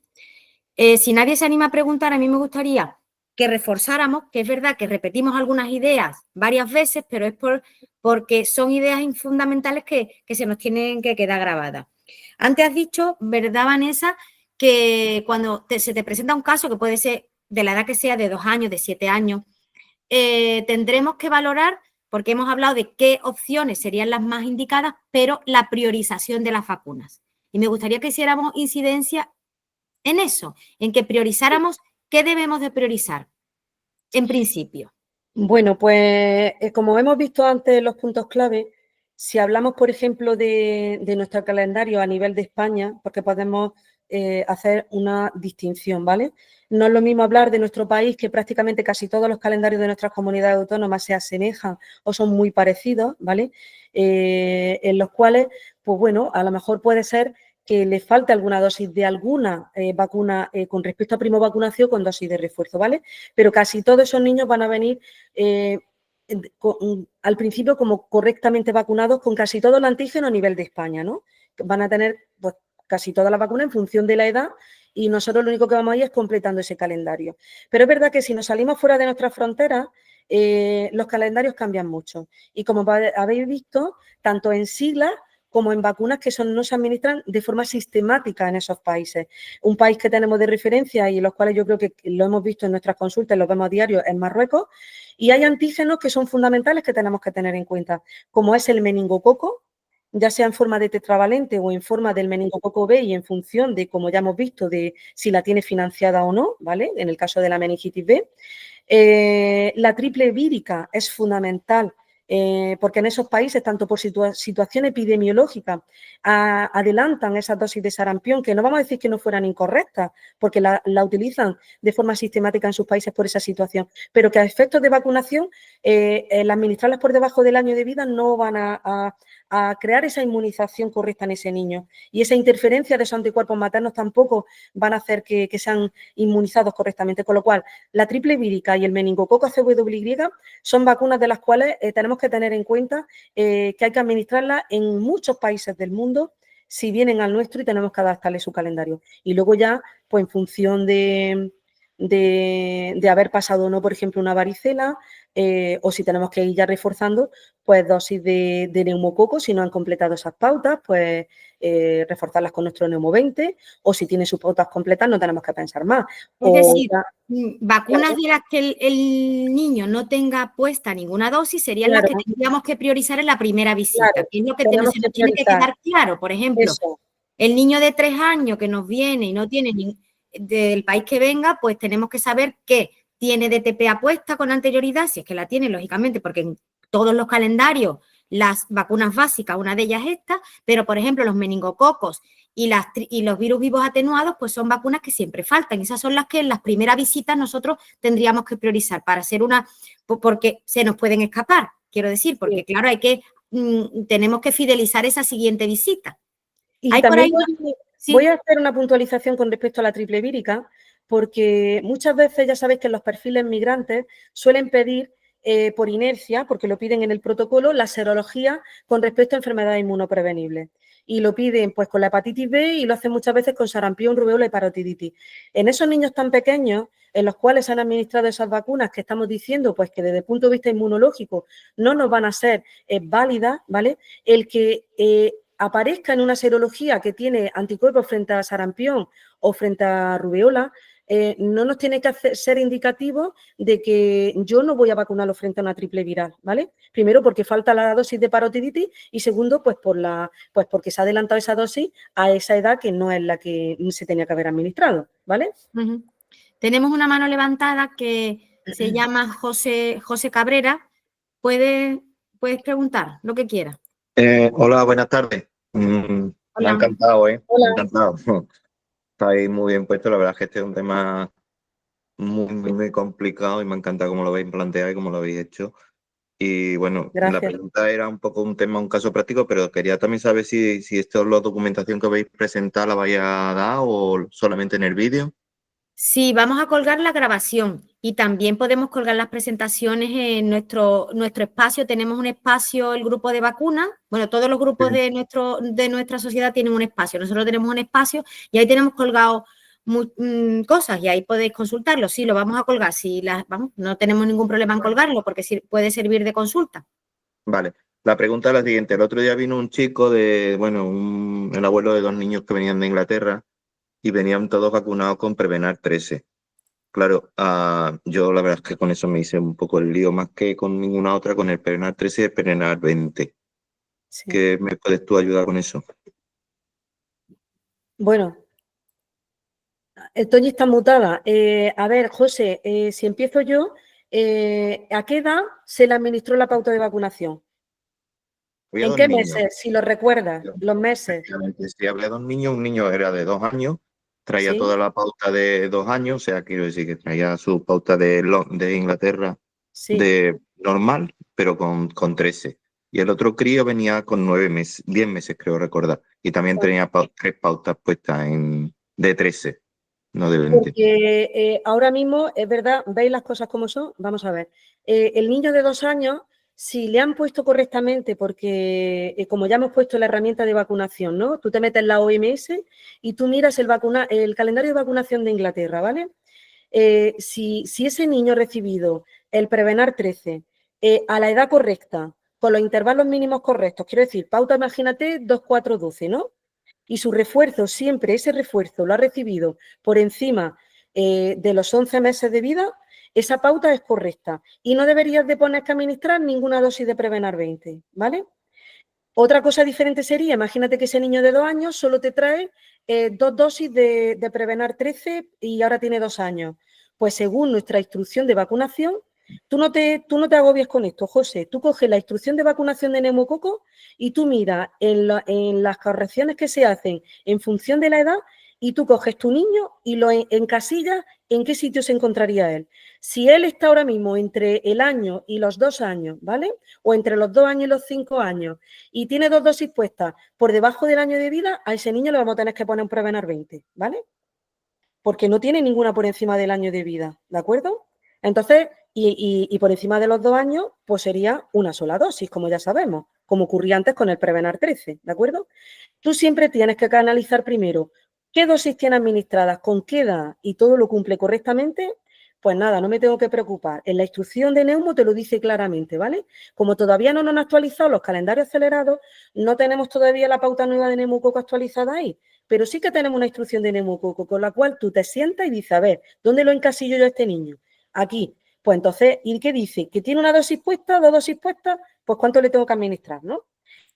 Si nadie se anima a preguntar, a mí me gustaría que reforzáramos, que es verdad que repetimos algunas ideas varias veces, pero es porque son ideas fundamentales que se nos tienen que quedar grabadas. Antes has dicho, ¿verdad, Vanessa?, que cuando se te presenta un caso que puede ser de la edad que sea, de 2 años, de 7 años, tendremos que valorar, porque hemos hablado de qué opciones serían las más indicadas, pero la priorización de las vacunas. Y me gustaría que hiciéramos incidencia en eso, en que priorizáramos qué debemos de priorizar, en principio. Bueno, pues como hemos visto antes los puntos clave, si hablamos, por ejemplo, de nuestro calendario a nivel de España, porque podemos hacer una distinción, ¿vale? No es lo mismo hablar de nuestro país, que prácticamente casi todos los calendarios de nuestras comunidades autónomas se asemejan o son muy parecidos, ¿vale? En los cuales, pues bueno, a lo mejor puede ser que le falte alguna dosis de alguna vacuna con respecto a primo vacunación con dosis de refuerzo, ¿vale? Pero casi todos esos niños van a venir al principio como correctamente vacunados con casi todo el antígeno a nivel de España, ¿no? Van a tener pues, casi toda la vacuna en función de la edad y nosotros lo único que vamos a ir es completando ese calendario. Pero es verdad que si nos salimos fuera de nuestras fronteras, los calendarios cambian mucho. Y como habéis visto, tanto en siglas como en vacunas que no se administran de forma sistemática en esos países. Un país que tenemos de referencia y en los cuales yo creo que lo hemos visto en nuestras consultas, los vemos a diario, es Marruecos, y hay antígenos que son fundamentales que tenemos que tener en cuenta, como es el meningococo, ya sea en forma de tetravalente o en forma del meningococo B y en función de, como ya hemos visto, de si la tiene financiada o no, ¿vale? En el caso de la meningitis B. La triple vírica es fundamental porque en esos países, tanto por situación epidemiológica, adelantan esas dosis de sarampión, que no vamos a decir que no fueran incorrectas, porque la utilizan de forma sistemática en sus países por esa situación, pero que a efectos de vacunación, el administrarlas por debajo del año de vida no van a crear esa inmunización correcta en ese niño. Y esa interferencia de esos anticuerpos maternos tampoco van a hacer que sean inmunizados correctamente, con lo cual la triple vírica y el meningococo CWY son vacunas de las cuales tenemos que tener en cuenta que hay que administrarlas en muchos países del mundo si vienen al nuestro y tenemos que adaptarle su calendario. Y luego ya, pues en función de haber pasado o no, por ejemplo, una varicela, o si tenemos que ir ya reforzando, pues dosis de neumococo, si no han completado esas pautas, pues reforzarlas con nuestro neumo 20, o si tiene sus pautas completas no tenemos que pensar más. Es decir, vacunas de las que el niño no tenga puesta ninguna dosis serían las que tendríamos que priorizar en la primera visita, que es lo que nos tiene que quedar claro. Por ejemplo, el niño de 3 años que nos viene y no tiene del país que venga, pues tenemos que saber que tiene DTP puesta con anterioridad, si es que la tiene, lógicamente, porque en todos los calendarios las vacunas básicas, una de ellas es esta, pero, por ejemplo, los meningococos y los virus vivos atenuados, pues son vacunas que siempre faltan. Esas son las que en las primeras visitas nosotros tendríamos que priorizar para hacer porque se nos pueden escapar, quiero decir, porque claro, tenemos que fidelizar esa siguiente visita. Y también voy a hacer una puntualización con respecto a la triple vírica, porque muchas veces ya sabéis que en los perfiles migrantes suelen pedir por inercia, porque lo piden en el protocolo, la serología con respecto a enfermedades inmunoprevenibles. Y lo piden pues con la hepatitis B y lo hacen muchas veces con sarampión, rubéola y parotiditis. En esos niños tan pequeños, en los cuales se han administrado esas vacunas que estamos diciendo pues que desde el punto de vista inmunológico no nos van a ser válidas, ¿vale? El que aparezca en una serología que tiene anticuerpos frente a sarampión o frente a rubeola, no nos tiene que ser indicativo de que yo no voy a vacunarlo frente a una triple viral, ¿vale? Primero, porque falta la dosis de parotiditis y segundo, pues porque se ha adelantado esa dosis a esa edad que no es la que se tenía que haber administrado, ¿vale? Tenemos una mano levantada que se llama José Cabrera. Puedes preguntar lo que quieras. Hola, buenas tardes. Me ha encantado, ¿eh? Hola. Me ha encantado. Estáis muy bien puesto. La verdad es que este es un tema muy, muy, muy complicado y me encanta cómo lo habéis planteado y cómo lo habéis hecho. Y bueno, Gracias. La pregunta era un poco un tema, un caso práctico, pero quería también saber si esto es la documentación que habéis presentado la vais a dar o solamente en el vídeo. Sí, vamos a colgar la grabación y también podemos colgar las presentaciones en nuestro espacio. Tenemos un espacio, el grupo de vacunas. Bueno, todos los grupos de nuestra sociedad tienen un espacio. Nosotros tenemos un espacio y ahí tenemos colgado cosas y ahí podéis consultarlo. Sí, lo vamos a colgar. Sí, no tenemos ningún problema en colgarlo porque puede servir de consulta. Vale. La pregunta es la siguiente. El otro día vino un chico el abuelo de 2 niños que venían de Inglaterra y venían todos vacunados con Prevenar 13. Claro, yo la verdad es que con eso me hice un poco el lío, más que con ninguna otra, con el Prevenar 13 y el Prevenar 20. Sí. ¿Qué me puedes tú ayudar con eso? Bueno, Toñi está mutada. A ver, José, si empiezo yo, ¿a qué edad se le administró la pauta de vacunación? ¿En qué meses? Si lo recuerdas, los meses. Si hablé de 2 niños, un niño era de 2 años, traía ¿Sí? toda la pauta de 2 años, o sea, quiero decir que traía su pauta de Inglaterra Sí. de normal, pero con 13. Y el otro crío venía con 9 meses, 10 meses creo recordar, y también tenía 3 pautas puestas de 13, no de 20. Porque ahora mismo, es verdad, ¿veis las cosas como son? Vamos a ver. El niño de 2 años, si le han puesto correctamente, porque como ya hemos puesto la herramienta de vacunación, ¿no? Tú te metes en la OMS y tú miras el calendario de vacunación de Inglaterra, ¿vale? Si ese niño ha recibido el Prevenar 13 a la edad correcta, con los intervalos mínimos correctos, quiero decir, pauta, imagínate, 2, 4, 12, ¿no? Y su refuerzo, siempre ese refuerzo lo ha recibido por encima de los 11 meses de vida, esa pauta es correcta y no deberías de poner que administrar ninguna dosis de Prevenar 20, ¿vale? Otra cosa diferente sería, imagínate que ese niño de 2 años solo te trae 2 dosis de Prevenar 13 y ahora tiene 2 años. Pues según nuestra instrucción de vacunación, tú no te agobies con esto, José. Tú coges la instrucción de vacunación de neumococo y tú miras en las correcciones que se hacen en función de la edad y tú coges tu niño y lo encasillas en qué sitio se encontraría él. Si él está ahora mismo entre el año y los 2 años, ¿vale? O entre los 2 años y los 5 años y tiene 2 dosis puestas por debajo del año de vida, a ese niño le vamos a tener que poner un Prevenar 20, ¿vale? Porque no tiene ninguna por encima del año de vida, ¿de acuerdo? Entonces, y por encima de los 2 años, pues sería una sola dosis, como ya sabemos, como ocurría antes con el Prevenar 13, ¿de acuerdo? Tú siempre tienes que analizar primero qué dosis tiene administradas, con qué edad y todo lo cumple correctamente. Pues nada, no me tengo que preocupar. En la instrucción de Neumo te lo dice claramente, ¿vale? Como todavía no nos han actualizado los calendarios acelerados, no tenemos todavía la pauta nueva de neumococo actualizada ahí, pero sí que tenemos una instrucción de neumococo con la cual tú te sientas y dices, a ver, ¿dónde lo encasillo yo a este niño? Aquí. Pues entonces, ¿y qué dice? ¿Que tiene una dosis puesta, 2 dosis puestas? Pues ¿cuánto le tengo que administrar, no?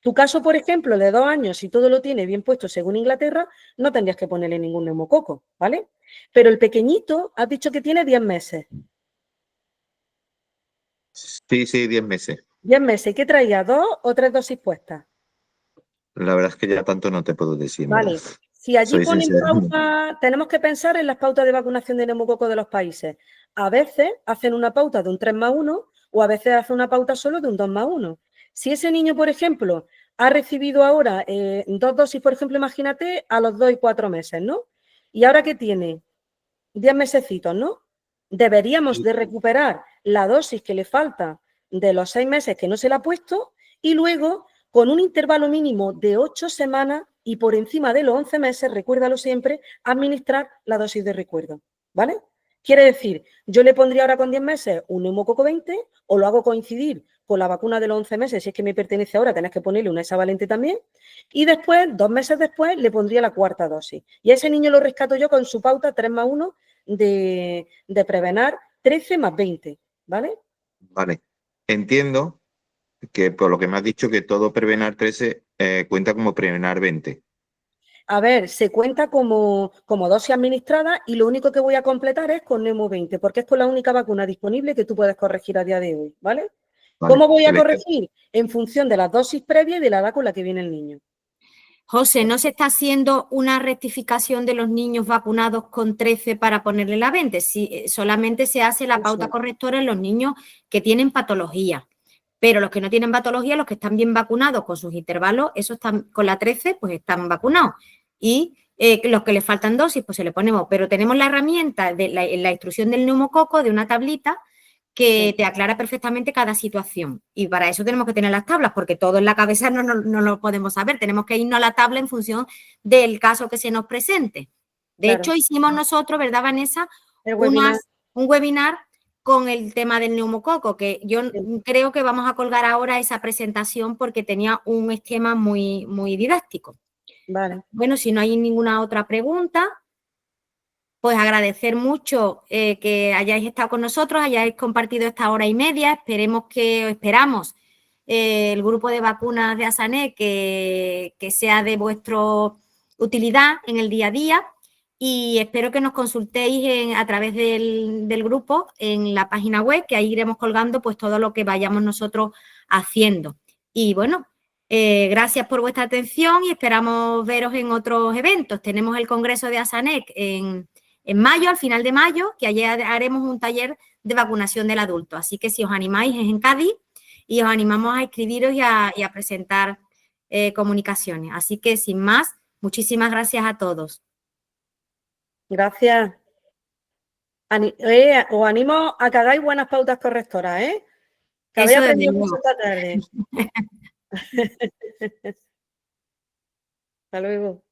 Tu caso, por ejemplo, de 2 años, si todo lo tiene bien puesto según Inglaterra, no tendrías que ponerle ningún neumococo, ¿vale? Pero el pequeñito, has dicho que tiene 10 meses. Sí, 10 meses. 10 meses. ¿Qué traía? ¿2 o 3 dosis puestas? La verdad es que ya tanto no te puedo decir, Vale. ¿verdad? Si allí Soy ponen sincero. pauta, tenemos que pensar en las pautas de vacunación de neumococo de los países. A veces hacen una pauta de un 3+1 o a veces hacen una pauta solo de un 2+1. Si ese niño, por ejemplo, ha recibido ahora 2 dosis, por ejemplo, imagínate, a los 2 y 4 meses, ¿no? Y ahora que tiene 10 mesecitos, ¿no? Deberíamos de recuperar la dosis que le falta de los 6 meses que no se le ha puesto y luego, con un intervalo mínimo de 8 semanas y por encima de los 11 meses, recuérdalo siempre, administrar la dosis de recuerdo, ¿vale? Quiere decir, yo le pondría ahora con 10 meses un neumococo 20 o lo hago coincidir con la vacuna de los 11 meses, si es que me pertenece ahora, tenés que ponerle una hexavalente también, y después, 2 meses después, le pondría la cuarta dosis. Y a ese niño lo rescato yo con su pauta 3+1 de Prevenar 13 más 20, ¿vale? Vale. Entiendo que por lo que me has dicho que todo Prevenar 13 cuenta como Prevenar 20. A ver, se cuenta como dosis administrada y lo único que voy a completar es con Nemo 20, porque es con la única vacuna disponible que tú puedes corregir a día de hoy, ¿vale? Vale, ¿Cómo voy a excelente. corregir? En función de las dosis previas y de la edad con la que viene el niño. José, ¿no se está haciendo una rectificación de los niños vacunados con 13 para ponerle la 20? Sí, solamente se hace la pauta correctora en los niños que tienen patología. Pero los que no tienen patología, los que están bien vacunados con sus intervalos, esos están con la 13, pues están vacunados. Y los que les faltan dosis, pues se le ponemos. Pero tenemos la herramienta de la instrucción del neumococo, de una tablita, que te aclara perfectamente cada situación. Y para eso tenemos que tener las tablas, porque todo en la cabeza no lo podemos saber. Tenemos que irnos a la tabla en función del caso que se nos presente. De hecho, hicimos nosotros, ¿verdad, Vanessa? Un webinar con el tema del neumococo, que yo creo que vamos a colgar ahora esa presentación porque tenía un esquema muy, muy didáctico. Vale. Bueno, si no hay ninguna otra pregunta, pues agradecer mucho que hayáis estado con nosotros, hayáis compartido esta hora y media. Esperamos el grupo de vacunas de Asané que sea de vuestra utilidad en el día a día y espero que nos consultéis a través del grupo en la página web, que ahí iremos colgando pues todo lo que vayamos nosotros haciendo. Y bueno, gracias por vuestra atención y esperamos veros en otros eventos. Tenemos el Congreso de Asanec en mayo, al final de mayo, que allí haremos un taller de vacunación del adulto. Así que si os animáis, es en Cádiz y os animamos a inscribiros y a presentar comunicaciones. Así que, sin más, muchísimas gracias a todos. Gracias. Os animo a que hagáis buenas pautas correctoras, ¿eh? Que habéis aprendido mucho esta tarde. Hasta luego.